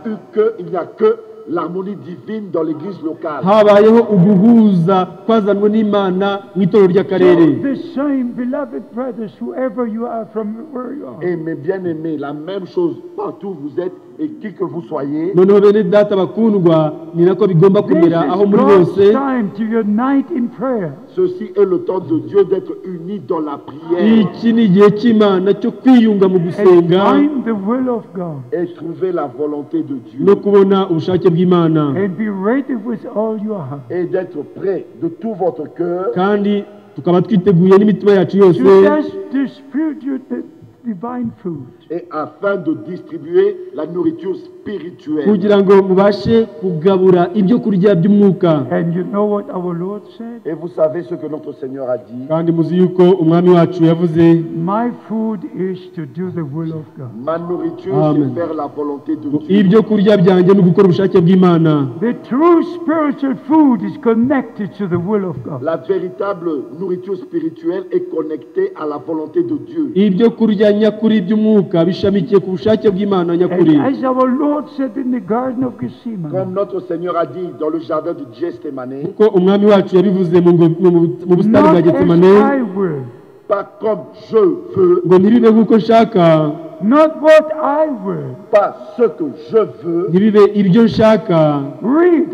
que l'harmonie divine dans l'église locale. habayeho uguhuza kwazanwe n'Imana mu itorero So ry'akarere. the same, beloved brothers, whoever you are, from where you are, Et mes bien-aimés, la même chose partout où vous êtes et qui que vous soyez, noneho bene data bakundwa, ni nako bigomba this kumera aho is muri God's hose. time to unite in prayer. ceci est le temps de Dieu d'être unis dans la prière iki ni igihe cy'Imana cyo kwiyunga mu And gusenga find the will of God. et trouver la volonté de Dieu no kubona ubushake bw'Imana, And be ready with all your heart. et d'être prêt de tout votre cœur kandi tukaba twiteguye n'imitima yacu yose To just distribute the divine food. et afin de distribuer la nourriture spirituelle. kugira ngo mubashe kugabura ibyo kurya by'umwuka. And you know what our Lord said? Et vous savez ce que notre Seigneur a dit. kandi muzi yuko umwami wacu yavuze, My food is to do the will of God. Ma nourriture, Amen. c'est faire la volonté de Dieu. ibyo kurya byanjye ni ugukora ubushake bw'Imana. The true spiritual food is connected to the will of God. La véritable nourriture spirituelle est connectée à la volonté de Dieu. ibyo kurya nyakuri by'umwuka bishamikiye ku bushake bw'Imana nyakuri. And as our Lord said in the Garden of Gethsemane, Comme notre Seigneur a dit dans le jardin de Gethsemane, kuko umwami wacu yabivuze mu busitani not bwa as Getsemane, I will, pas comme je veux, ngo ntibibe nk'uko nshaka, not what I will. pas ce que je veux. ntibibe ibyo nshaka. Read.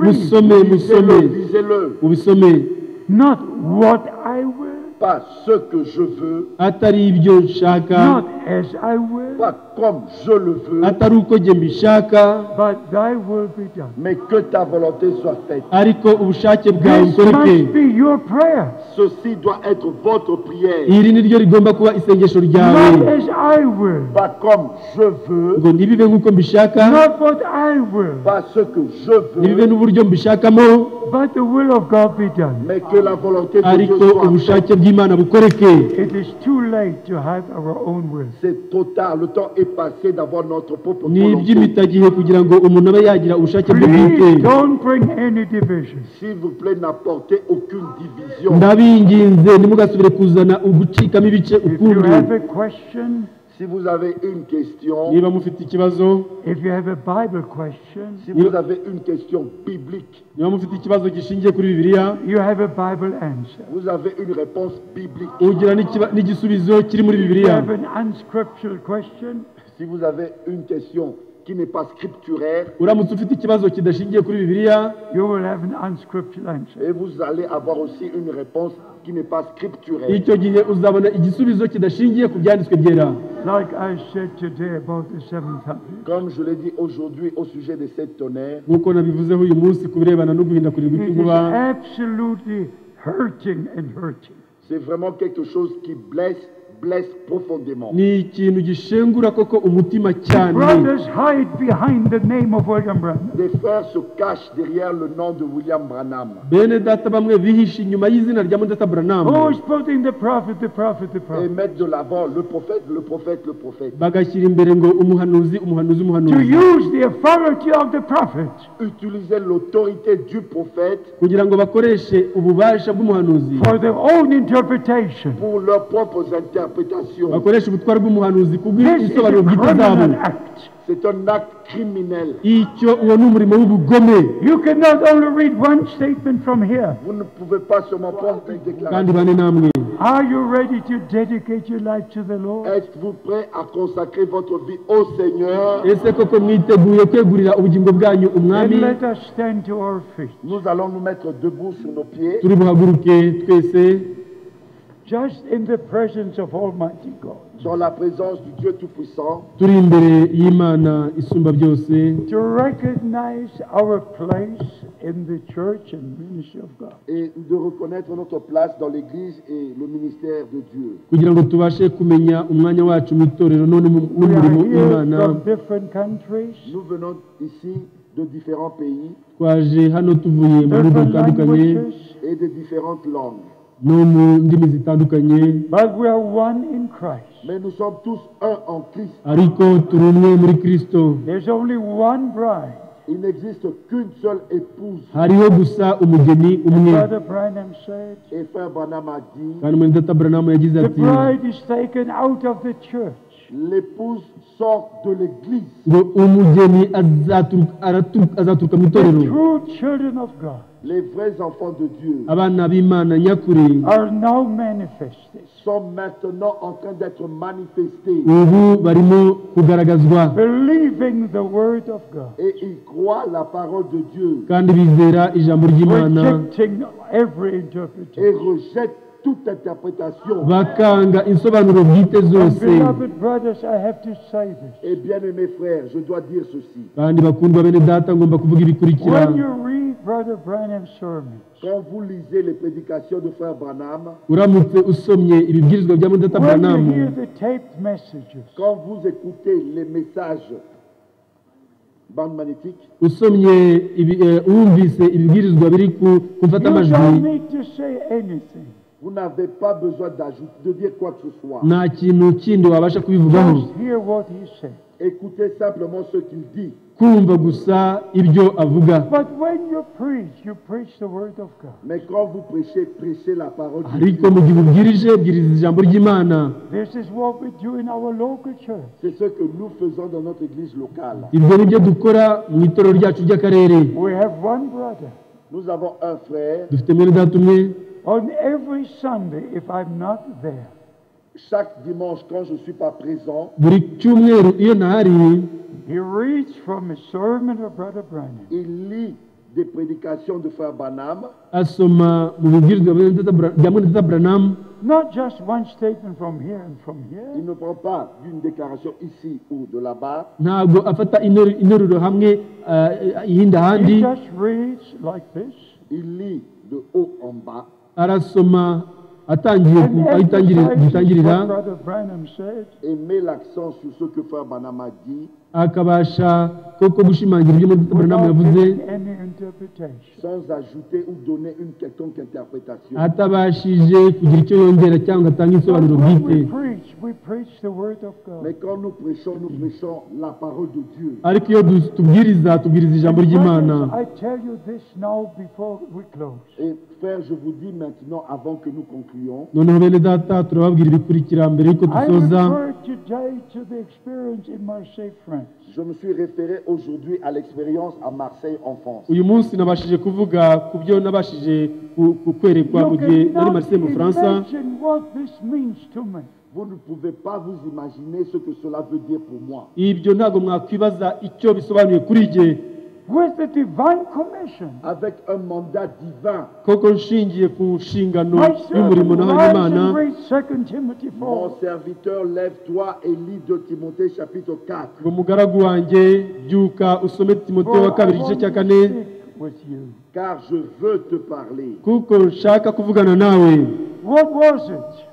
musome Lisez-le, lisez-le. ubisome. Not what I will, Pas ce que je veux, atari ibyo nshaka, not as I will, pas comme je le veux, atari uko njye mbishaka, but thy will be done. mais que ta volonté soit faite. ariko ubushake bwawe This bukoreke. must be your prayer, Ceci doit être votre prière. iri ni ryo rigomba kuba isengesho ryawe, not as I will, Pas comme je veux, ngo ntibibe nk'uko mbishaka, not what I will, pas ce que je ntibibe veux, n'uburyo mbishakamo, But the will of God be done. mais que la volonté de Dieu ariko soit faite. ubushake bw'imana bukoreke. It is too late to have our own will. C'est trop tard, le temps est passé d'avoir notre propre Ni volonté. iby'imitagihe kugira ngo umuntu abe yagira ubushake bwe Please bwite. don't bring any division. S'il vous plaît, n'apportez aucune division. Ndabinginze ntimugasubire kuzana ugucikamo ibice If you ukundi. have a question, Si vous avez une question, Niba mufite ikibazo, if you have a Bible question, si vous avez une question biblique, niba mufite ikibazo gishingiye kuri Bibiliya, you have a Bible answer. vous avez une réponse biblique. ugira n'igisubizo kiri muri If you Bibiliya. have an unscriptural question, Si vous avez une question qui n'est pas scripturaire, Uramutse ufite ikibazo kidashingiye kuri Bibiliya, you will have an unscriptural answer. et vous allez avoir aussi une réponse qui n'est pas scripturaire. icyo gihe uzabona igisubizo kidashingiye ku byanditswe byera. Like I said today about the 700. Comme je l'ai dit aujourd'hui au sujet des 7 tonnerres, nk'uko nabivuzeho uyu munsi ku birebana no guhindagura It is ibituguba, absolutely hurting and hurting. c'est vraiment quelque chose qui blesse profondément. ni ikintu gishengura koko umutima cyane. Brothers hide behind the name of William Branham. Des frères se cachent derrière le nom de William Branham. bene data bamwe bihishe inyuma y'izina rya Mudata Who Branham, is putting the prophet, the prophet, the Et prophet? mettre de l'avant le prophète, le prophète, le prophète. bagashyira imbere ngo umuhanuzi, umuhanuzi, To umuhanuzi, use the authority of the prophet Utiliser l'autorité du prophète kugira ngo bakoreshe ububasha bw'umuhanuzi, for their own interpretation. pour leurs propres interprétations. bakoresha ubutware bw'umuhanuzi This is a kubw'ibisobanuro bwite zabo. criminal act. C'est un acte criminel. icyo uwo ni umurimo w'ubugome. You cannot only read one statement from here. Vous ne pouvez pas seulement prendre une kandi déclaration. bane namwe, Are you ready to dedicate your life to the Lord? Êtes-vous prêt à consacrer votre vie au Seigneur? ese koko mwiteguye kwegurira ubugingo bwanyu umwami? Then let us stand to our feet. Nous allons nous mettre debout sur nos pieds, turi buhaguruke twese Just in the presence of Almighty God, dans la présence du Dieu Tout-Puissant, turi imbere y'Imana isumba byose, to recognize our place in the church and ministry of God. et de reconnaître notre place dans l'Église et le ministère de Dieu. kugira ngo tubashe kumenya umwanya wacu mu itorero none We n'umurimo are here w'Imana. from different countries, Nous venons ici de différents pays twaje hano tuvuye mu bihugu different bitandukanye languages, et de différentes langues. no mu ndimi zitandukanye, but we are one in Christ. Mais nous sommes tous un en Christ. ariko turi umwe muri Kristo. There's only one bride. Il n'existe qu'une seule épouse. hariho gusa umugeni umwe. Brother Branham said, Et Frère Branham a dit, kandi Mwenedata Branham yagize the ati bride is taken out of the church. l'épouse sort de l'Église. ngo umugeni azaturuka mu The itorero. true children of God Les vrais enfants de Dieu abana b'Imana nyakuri are now manifested, sont maintenant en train d'être manifestés. ubu barimo kugaragazwa believing the word of God, Et ils croient la parole de Dieu kandi bizera ijambo ry'Imana, rejecting every et interpretation. rejettent toute interprétation. bakanga insobanuro bwite And zose. beloved brothers, I have to say this. Et bien aimés frères, je dois dire ceci. kandi bakundwa bene data, ngomba kuvuga ibikurikira. When you read Brother Branham's sermon, Quand vous lisez les prédications de Frère Branham, uramutse usomye ibibwirizwa bya Mudata when Branham, you hear the taped messages, quand vous écoutez les messages bande magnétique, usomye wumvise ibibwirizwa biri ku you mfatamajwi, don't need to say anything. vous n'avez pas besoin d'ajouter, de dire quoi que ce soit. nta kintu kindi wabasha kubivugaho. Just hear what he said. Écoutez simplement ce qu'il dit. kumva gusa ibyo avuga. But when you preach the word of God. Mais quand vous prêchez, prêchez la parole de ariko Dieu. mu gihe ubwirije, bwiriza ijambo ry'Imana. This is what we do in our local church. C'est ce que nous faisons dans notre église locale. ibyo ni byo dukora mu itorero ryacu ry'akarere. We have one brother. Nous avons un frère. dufite mwene data umwe. On every Sunday, if I'm not there, Chaque dimanche, quand je ne suis pas présent, buri cyumweru iyo ntahari, he reads from a sermon of Brother Branham. il lit des prédications de Frère Branham. asoma mu bibwirizwa bya Mwenedata Branham, Not just one statement from here and from Il here. ne prend pas d'une déclaration ici ou de là-bas. ntabwo afata interuro hamwe iyindi He ahandi. just reads like this. Il lit de haut en bas. arasoma atangiye and gitangirira emphasizes what Brother Branham said. et met l'accent sur ce que Frère Branham a dit akabasha koko gushimangira ibyo muri Branham Without yavuze giving any interpretation. sans ajouter ou donner une quelconque interprétation. atabashije kugira icyo yongera cyangwa atanga But insobanuro when bwite. we preach the word of Mais God. quand nous prêchons la parole de Dieu. ariko iyo tubwiriza ijambo ry'Imana. Brothers, I tell you this now before we close. Et frère, je vous dis maintenant, avant que nous concluions, noneho bene data turababwira ibikurikira mbere yuko I dusoza. refer today to the experience in Marseille, France. je me suis référé aujourd'hui à l'expérience à Marseille en France. uyu munsi nabashije kuvuga ku byo nabashije kwerekwa mu gihe nari Marseille mu Bufaransa. Imagine what this means to me. Vous ne pouvez pas vous imaginer ce que cela veut dire pour moi. ibyo ntabwo mwakwibaza icyo bisobanuye kuri jye. With the divine commission. Avec un mandat divin, koko nshingiye ku nshingano My y'umurimo servant, nahaye rise Imana. and read 2 Timothy mon 4. serviteur, lève-toi et lis 2 Timothée chapitre 4. ngo mugaragu wanjye byuka usome Timoteyo wa For I kabiri want igice cya to kane speak with you. Car je veux te parler. kuko nshaka kuvugana nawe. What was it?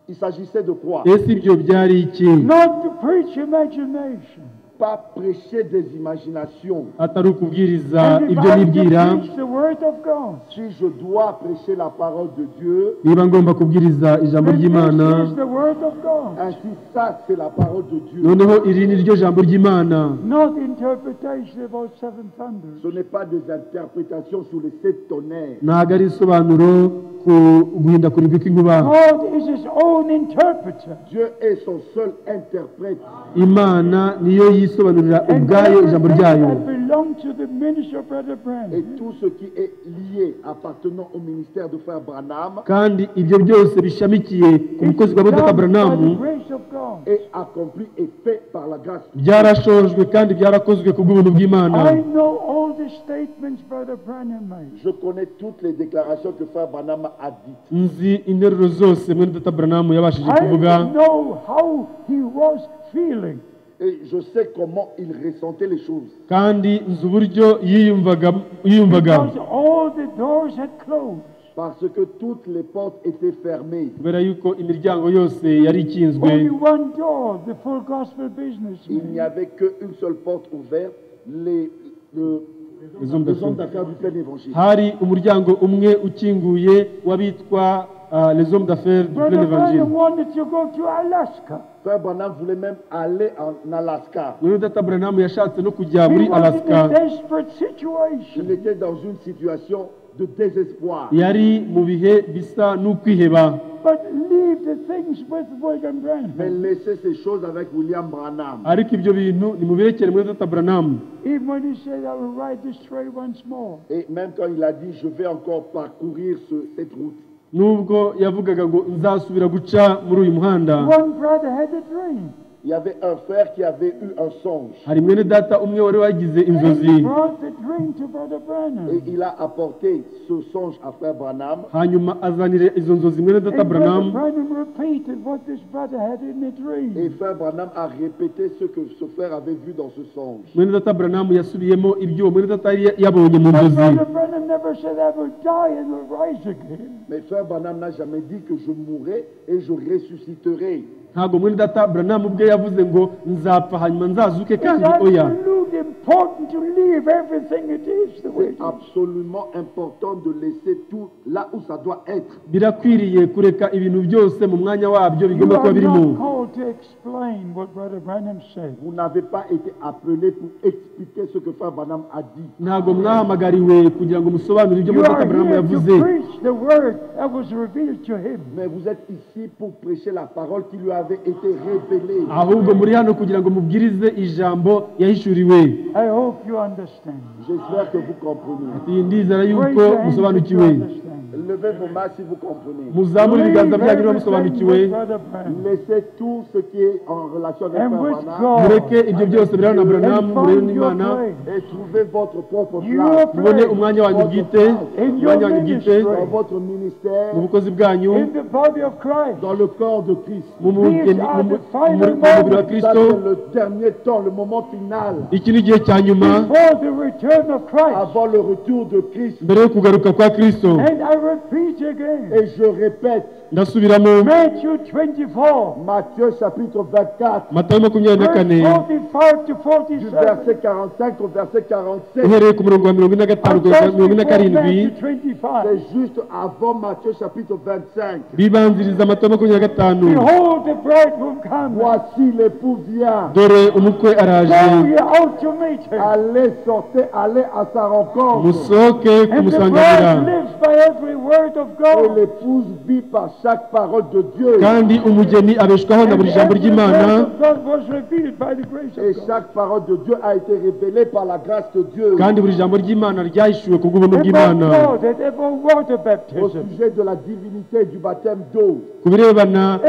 Il s'agissait de quoi? ese ibyo byari iki? Not to preach imagination. Pas prêcher des imaginations. atari ukubwiriza And if ibyo I nibwira. can preach the word of God, Si je dois prêcher la parole de Dieu, niba ngomba kubwiriza ijambo then ry'Imana, this is the word of God. ainsi ça c'est la parole de Dieu. noneho iri ni ryo jambo ry'Imana. Not interpretation about seven thunders. Ce n'est pas des interprétations sur les 7 tonnerres. ntabwo ari isobanuro ku guhindakurirwa kw'inkuba. God is his own interpreter. Dieu est son seul interprète. Imana niyo yisobanurira And ubwayo ijambo everything ryayo. that belongs to the ministry of Brother Et Branham tout ce qui est lié, appartenant au ministère de Frère Branham, kandi ibyo byose bishamikiye ku bukozi bwa is Dr. done by Branham the grace of God. est accompli et fait par la grâce. byarashojwe kandi byarakozwe ku bw'ubuntu bw'Imana. I know all the statements Brother Branham made. Je connais toutes les déclarations que Frère Branham a dites. nzi interuro zose mwene Dr. Branham yabashije kuvuga, I know how he was feeling. Et je sais comment il ressentait les choses. kandi nzi uburyo yiyumvaga. Because all the doors had closed. Parce que toutes les portes étaient fermées. kubera yuko imiryango yose yari ikinzwe. Only one door, the full gospel Il n'y businessman. avait qu'une seule porte ouverte, les hommes d'affaires du plein évangile. hari umuryango umwe ukinguye w'abitwa les hommes d'affaires du plein Brother évangile. Branham wanted to go to Alaska. Frère Branham voulait même aller en Alaska. mwene Dr. Branham yashatse no kujya He muri was in a Alaska. desperate Il situation. était dans une situation de désespoir. yari mu bihe bisa n'ukwiheba, But leave the things with William Mais Branham. laissez ces choses avec William Branham. ariko ibyo bintu nimubirekere mwene Dr. Branham. Even when he said, I will ride this trail once more. Et même quand il a dit, je vais encore parcourir cette route. nubwo yavugaga ngo nzasubira guca muri uyu muhanda. One brother had a dream. Il y avait un frère qui avait eu un songe. hari mwene data umwe wari wagize And he inzozi, brought the dream to Brother Et Branham. il a apporté ce songe à Frère Branham. hanyuma azanire izo nzozi mwene Data And Brother Branham. Branham repeated what this brother had in the Et dream. Frère Branham a répété ce que ce frère avait vu dans ce songe. mwene Data Branham yasubiyemo ibyo mwene Data yari yabonye mu But nzozi. Brother Branham never said, I will die and will rise again. Mais Frère Branham n'a jamais dit que je mourrai et je ressusciterai. ntabwo mwene Data Branham ubwe yavuze ngo nzapfa hanyuma nzazuke, It's kandi oya. absolutely important to leave everything it is the way C'est it is. absolument important de laisser tout là où ça doit être. birakwiriye kureka ibintu byose mu mwanya wabyo You bigomba kuba are birimo. not called to explain what Brother Branham said. Vous n'avez pas été appelé pour expliquer ce que Frère Branham a dit. ntabwo mwahamagariwe kugira ngo musobanure ibyo You mwene Data are Branham here yavuze, to preach the word that was revealed to him. Mais vous êtes ici pour prêcher la parole qui lui avait été révélée. ahubwo muri hano kugira ngo mubwirize ijambo yahishuriwe. I hope you understand. J'espère que vous comprenez. Iyi ndizera Raise yuko your hands if you musobanukiwe. understand. Levez vos mains si vous comprenez. muzamure ibiganza byanyu niba Leave musobanukiwe. everything with Brother Branham. Laissez tout ce qui est en relation avec And Frère with Branham God. mureke ibyo byose bireba na Branham, And murebe find your n'Imana, place. et trouvez votre propre Your place mubone place umwanya wanyu bwite, in your umwanya wanyu bwite ministry. dans votre ministère, mu bukozi bwanyu, In the body of Christ. dans le corps de Christ. mu These are the final mubiri wa Ça, Kristo. c'est le dernier temps, le moment final, iki ni igihe cya nyuma Before the return of Christ. avant le retour de Christ. mbere yo kugaruka kwa Kristo. And I repeat again. Et je répète, ndasubiramo Matthew 24, Matthieu chapitre 24, Matayo 24 verse 45 to du 47. verset 45 au verset 47. uhereye ku murongo wa 45 kugeza ku 47 Matthew 25. C'est juste avant Matthieu chapitre 25. bibanziriza Matayo 25. Behold, the bridegroom comes. Voici l'époux vient. dore umukwe araje, Go ye out to meet him. Allez, sortez, allez à sa rencontre. musohoke And the kumusanganira, bride lives by every word of Et God. l'épouse vit par chaque parole de Dieu. kandi umugeni abeshwaho na buri jambo every ry'Imana, word of God was revealed by the grace Et of God. chaque parole de Dieu a été révélée par la grâce de Dieu. kandi buri jambo ry'Imana ryahishuwe ku bw'ubuntu About bw'Imana. God and about water Au baptism. sujet de la divinité du baptême d'eau, ku birebana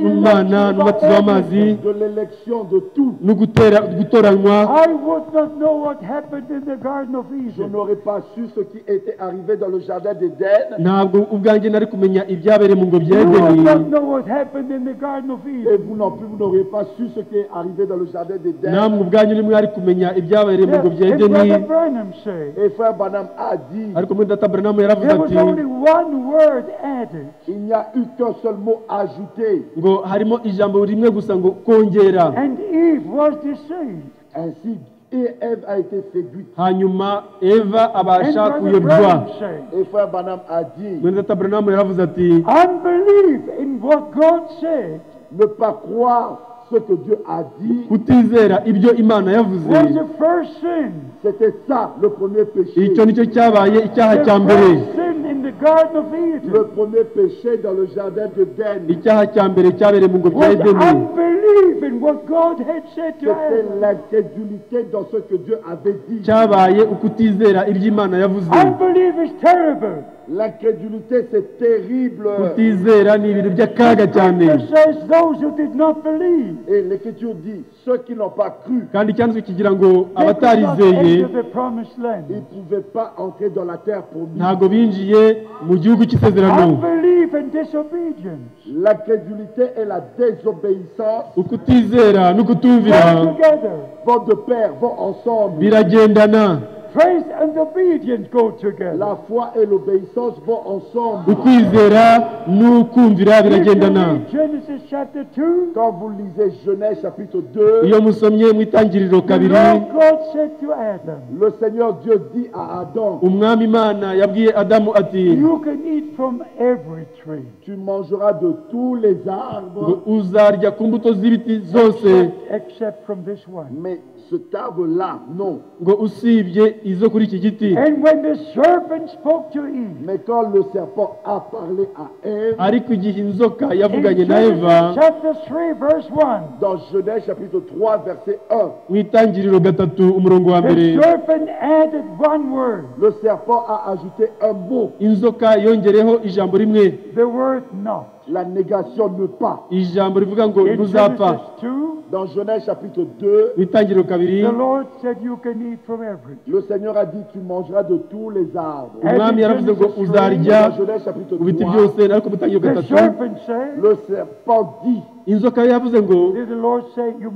n'Imana n'umubatizo w'amazi de l'élection de tout. no gutoranywa, I would not know what happened in the Garden of Je Eden. n'aurais pas su ce qui était arrivé dans le jardin d'Éden. ntabwo ubwanjye nari kumenya ibyabereye mu ngobyi ya You would Edeni, not know what happened in the Garden of Et Eden. vous non plus, vous n'auriez pas su ce qui est arrivé dans le jardin d'Éden. namwe ubwanyu ntimwari kumenya ibyabereye mu ngobyi ya And Brother Edeni. Branham said, Et frère Branham a dit, ariko muri data Branham yaravuze there was ati only one word added. il n'y a eu qu'un seul mot ajouté. ngo harimo ijambo rimwe gusa ngo kongera, And Eve was deceived. Ainsi, et Ève a été séduite. hanyuma Eva And abasha Brother Branham kuyobywa. said, Et frère Branham a dit, muri data Branham yaravuze ati unbelief in what God said ne pas croire ce que Dieu a dit, kutizera ibyo Imana yavuze, was the first sin. c'était ça le premier péché. icyo nicyo cyabaye icyaha The cya mbere. first sin in the Garden of Le Eden premier péché dans le jardin d'Éden, icyaha cya mbere cyabereye mu ngobyi ya was Edeni unbelief in what God had said to c'était Adam. l'incrédulité dans ce que Dieu avait dit. cyabaye ukutizera ibyo Imana yavuze. Unbelief is terrible. L'incrédulité, c'est terrible. kutizera ni ibintu by'akaga cyane, It says those who did not believe Et l'Écriture dit, ceux qui n'ont pas cru, kandi icyanditswe kigira ngo they could not abatarizeye enter the promised land. ils ne pouvaient pas entrer dans la terre promise. ntabwo binjiye mu gihugu cy'isezerano. Unbelief and disobedience L'incrédulité et la désobéissance ukutizera n'ukutumvira go together. vont de pair, vont ensemble. biragendana, Faith and obedience go together. La foi et l'obéissance vont ensemble. ukwizera n'ukumvira If you biragendana. read Genesis chapter 2, Quand vous lisez Genèse chapitre 2, iyo musomye mu itangiriro the kabiri, Lord God said to Adam, le Seigneur Dieu dit à Adam, umwami Imana yabwiye Adamu ati you can eat from every tree tu mangeras de tous les ngo arbres, uzarya ku mbuto z'ibiti zose except from this one. mais cet arbre-là, non. ngo usibye izo kuri iki giti. And when the serpent spoke to Eve, Mais quand le serpent a parlé à Ève, ariko igihe inzoka in yavuganye na Eva Genesis chapter 3, verse 1, dans Genèse chapitre 3, verset 1, mu itangiriro gatatu umurongo wa mbere, the serpent added one word, le serpent a ajouté un mot, inzoka yongereho ijambo rimwe, the word not. la négation ne pas. ijambo rivuga ngo In ntuzapfa. Genesis 2, Dans Genèse chapitre 2, mu itangiriro kabiri, the Lord said you can eat from every tree. le Seigneur a dit, tu mangeras de tous les arbres. umwami yaravuze ngo uzarya Dans Genèse chapitre ku biti 3, byose, ariko mu itangiriro The gatatu serpent said, le serpent dit, inzoka yavuze ngo did the Lord say you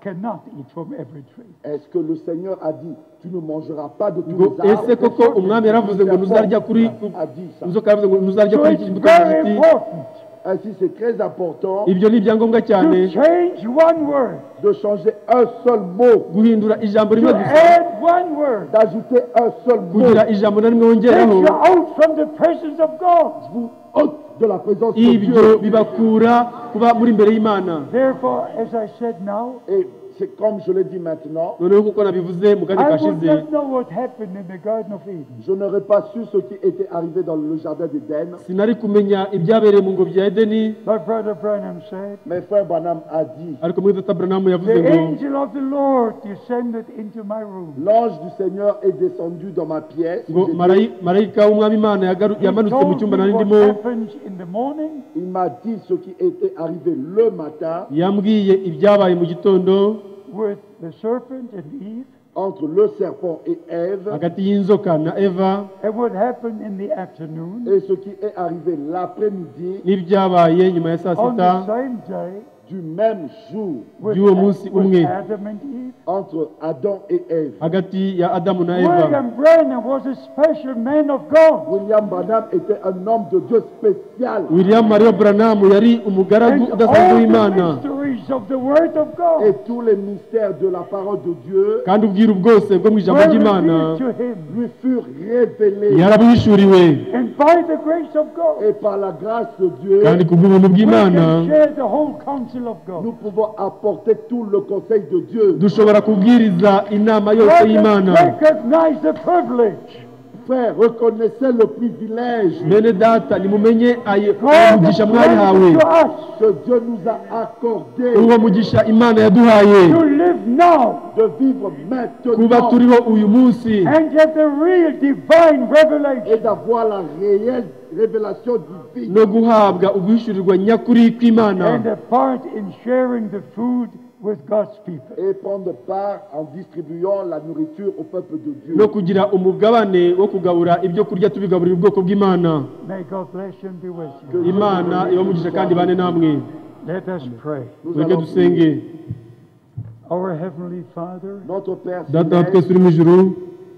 cannot eat from every tree? est-ce que le Seigneur a dit, tu ne mangeras pas de tous ngo les arbres? ese koko umwami yaravuze ngo ntuzarya kuri, a dit ça. inzoka yavuze ngo ntuzarya So kuri it's iki mbuto very z'igiti. important Ainsi, c'est très important ibyo ni ibyangombwa cyane, to change one word, de changer un seul mot, guhindura ijambo to rimwe gusa, add one word. d'ajouter un seul mot, kugira ijambo na rimwe Takes wongeraho. you out from the presence of God. vous ôte de la présence de ibyo Dieu. bibakura kuba muri imbere y'Imana. Therefore, as I said now, Et c'est comme je le dis maintenant, noneho kuko nabivuze mu kanya I would kashize, not know what happened in the Garden of Eden. je n'aurais pas su ce qui était arrivé dans le jardin d'Éden. sinari kumenya ibyabereye mu ngobyi ya Edeni, But Brother Branham said, Mais frère Branham a dit, ariko muri data Branham yavuze the ngo angel of the Lord descended into my room. l'ange du Seigneur est descendu dans ma pièce. ngo marayika w'umwami Imana He yamanutse mu told cyumba me nari what ndimo, happens in the morning Il m'a dit ce qui était arrivé le matin yambwiye ibyabaye mu gitondo with the serpent and Eve, entre le serpent et Ève hagati y'inzoka na Eva, and what happened in the afternoon et ce qui est arrivé l'après-midi n'ibyabaye nyuma ya saa on sita the same day du même jour with, y'uwo munsi with umwe Adam and Eve. entre Adam et Ève. hagati ya adamu na eva. William Branham was a special man of God. William Branham était un homme de Dieu spécial. William Mario Branham yari umugaragu And udasanzwe all the w'imana, mysteries of the Word of God Et tous les mystères de la parole de Dieu kandi ubwiru bwose bwo mu ijambo were ry'imana revealed to him. lui furent révélés. yarabihishuriwe, And by the grace of God, Et par la grâce de Dieu, kandi ku bw'ubuntu we bw'imana can share the whole counsel of nous God. pouvons apporter tout le conseil de Dieu. dushobora kubwiriza inama yose Let us y'imana. recognize the privilege. Frère, reconnaissez le privilège Bene data nimumenye God umugisha has mwahawe, granted to us que Dieu nous a accordé uwo mugisha imana yaduhaye to live now de vivre kuba maintenant turiho uyu munsi, and get the real divine revelation. et d'avoir la réelle révélation divine no guhabwa uguhishurirwa nyakuri kw'imana, And a part in sharing the food with God's people. et prendre part en distribuant la nourriture au peuple de Dieu. no kugira umugabane wo kugabura ibyo kurya tubigaburira ubwoko bw'imana. May God bless you and be with you. Que Imana ibamugisha kandi bane namwe. Let us pray. Nous Mureke allons dusenge. prier. Our Heavenly Father, Notre Père Data wa céleste, twese uri mu ijuru,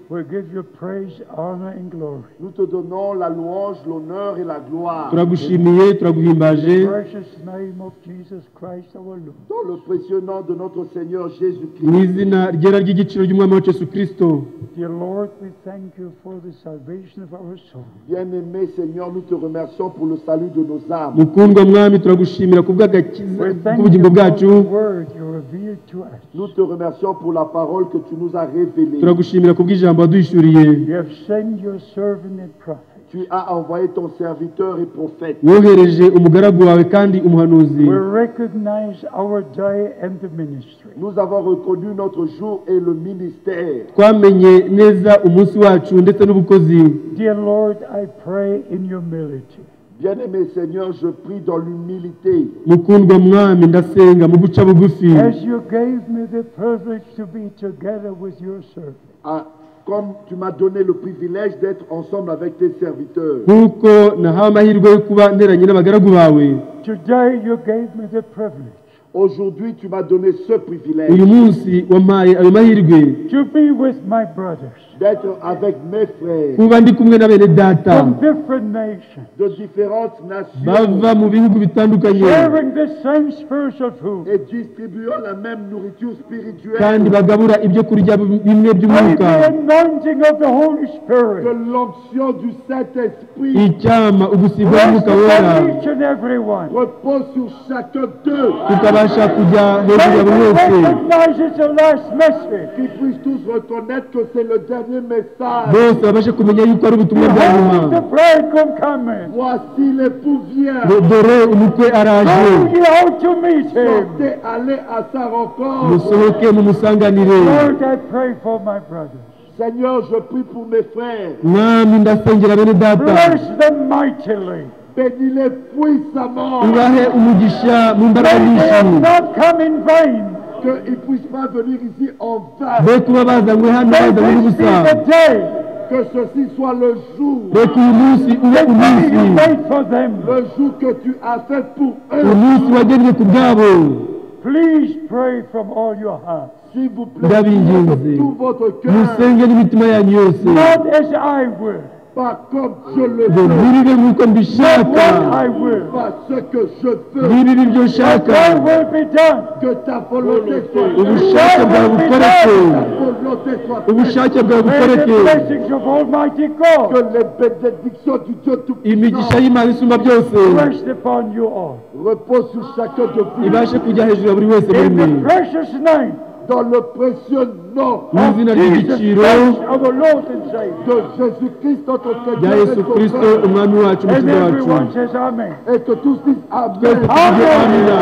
we give you praise, honor, and glory. nous te donnons la louange, l'honneur et la gloire. turagushimiye turaguhimbaje Precious name of Jesus Christ our Lord. Dans le précieux nom de notre Seigneur mu Jésus-Christ. izina ryera ry'igiciro ry'umwami wacu Yesu Kristo. Dear Lord, we thank you for the salvation of our soul. Bien-aimé Seigneur, nous te remercions pour le salut de nos âmes. mukundwa mwami turagushimira ku bw'agakiza We thank k'ubugingo you for bwacu. the word you revealed to us. Nous te remercions pour la parole que tu nous as révélée. turagushimira ku bw'ijambo waduhishuriye. You have sent your servant and prophet Tu as envoyé ton serviteur et prophète. wohereje umugaragu wawe kandi umuhanuzi. We recognize our day and the ministry. Nous avons reconnu notre jour et le ministère. twamenye neza umunsi wacu ndetse n'ubukozi. Dear Lord, I pray in humility. Bien-aimé Seigneur, je prie dans l'humilité. mukundwa mwami ndasenga mu guca bugufi, As you gave me the privilege to be together with your servant, Ah, comme tu m'as donné le privilège d'être ensemble avec tes serviteurs. nk'uko nahawe amahirwe yo kuba nteranye n'abagaragu bawe. today you gave me the privilege Aujourd'hui, tu m'as donné ce privilège uyu munsi wampaye ayo mahirwe to be with my brothers d'être avec mes frères kuba ndi kumwe na bene data from different nations, de différentes nations bava mu bihugu bitandukanye sharing the same spiritual food. et distribuant la même nourriture spirituelle. kandi bagabura ibyo kurya bimwe May by'umwuka. the anointing of the Holy Que Spirit l'onction du Saint-Esprit icyama ugusigwa rest n'umwuka wera upon each and every one. repose sur chacun d'eux, tukabasha kujya hejuru May ya buri we wese, recognize it's the last message. qu'ils puissent tous reconnaître que c'est le dernier message. bose babashe kumenya yuko ari ubutumwa bwa Behold, the nyuma. bridegroom cometh. Voici l'époux vient. dore umukwe araje, Go ye out to meet him. Sortez, allez à sa rencontre. musohoke mumusanganire. Lord, I pray for my brothers. Seigneur, je prie pour mes frères. mwami ndasengera bene data, Bless them mightily. Bénis-les puissamment. ubahe umugisha mu mbaraga May they have nyinshi, not come in vain. Qu'ils ne puissent pas venir ici en vain. be kuba bazanywe hano May bazanywe this be n'ubusa. the day Que ceci soit le jour. reka uyu munsi ube that you umunsi, made for them. Le jour que tu as fait pour eux. umunsi wagennye ku bwabo. Please pray from all your heart. S'il vous plaît, ndabinginze de tout votre cœur. musenge n'imitima yanyu yose, Not as I will, Pas comme je le ngo veux. ntibibe nk'uko but mbishaka, what I will. Pas ce que je veux. ntibibe ibyo That nshaka, thy will be done. Que ta volonté soit faite. ubushake bwawe bukoreke, Ta volonté soit faite. ubushake bwawe May the bukoreke. blessings of Almighty Que God les bénédictions du Dieu imigisha Tout-Puissant y'Imana isumba byose rest upon you all. repose sur chacun de vous. ibashe kujya hejuru ya buri wese muri In mwe, the precious name Dans le précieux nom mu izina Jesus ry'igiciro Christ, our Lord and Savior. de Jésus-Christ, notre rya Seigneur Yesu et Kristo Sauveur. umwami wacu And umukiza wacu. everyone says Amen. Et que tous disent Twese Amen. tuvuge amina,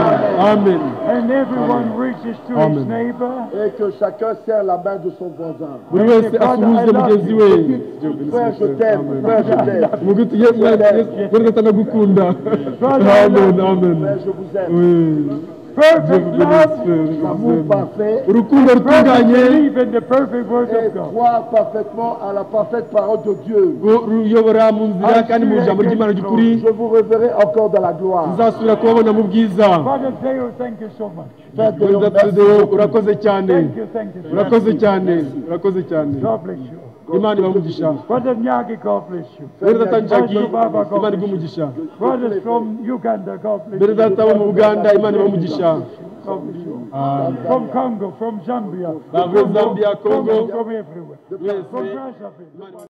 amen. And everyone reaches to Amen. his neighbor. Et que chacun serre la main de son voisin. buri wese asuhuze mugenzi we. Frère, je t'aime. Frère, je t'aime. muge tugiye mwese mwese atana gukunda. amen, amen. Frère, je vous aime. Oui. perfect love, L'amour parfait. urukundo rutunganye believe in the perfect word Et of God. croire parfaitement à la parfaite parole de Dieu. ruyobora mu nzira kandi mu ijambo ry'Imana ry'ukuri. Je vous reverrai encore dans la gloire. Tuzasubira kubabona mu bwiza. Father Deo, thank you so much. Faites de Brother merci. Tadeo, urakoze cyane, Thank you so much. urakoze cyane, urakoze cyane. God bless you. Imana ibamugisha. Brother Nyagi, God bless you. Brother Tanjaki, Pastor Baba, God Imana bless you. igumugisha. Brothers from Uganda, God bless Brother you. Data wo mu Buganda, Imana ibamugisha. God bless you. Amen. From Congo, from Zambia, Bavuye Zambia, Congo, from everywhere. Wese, From Brazzaville.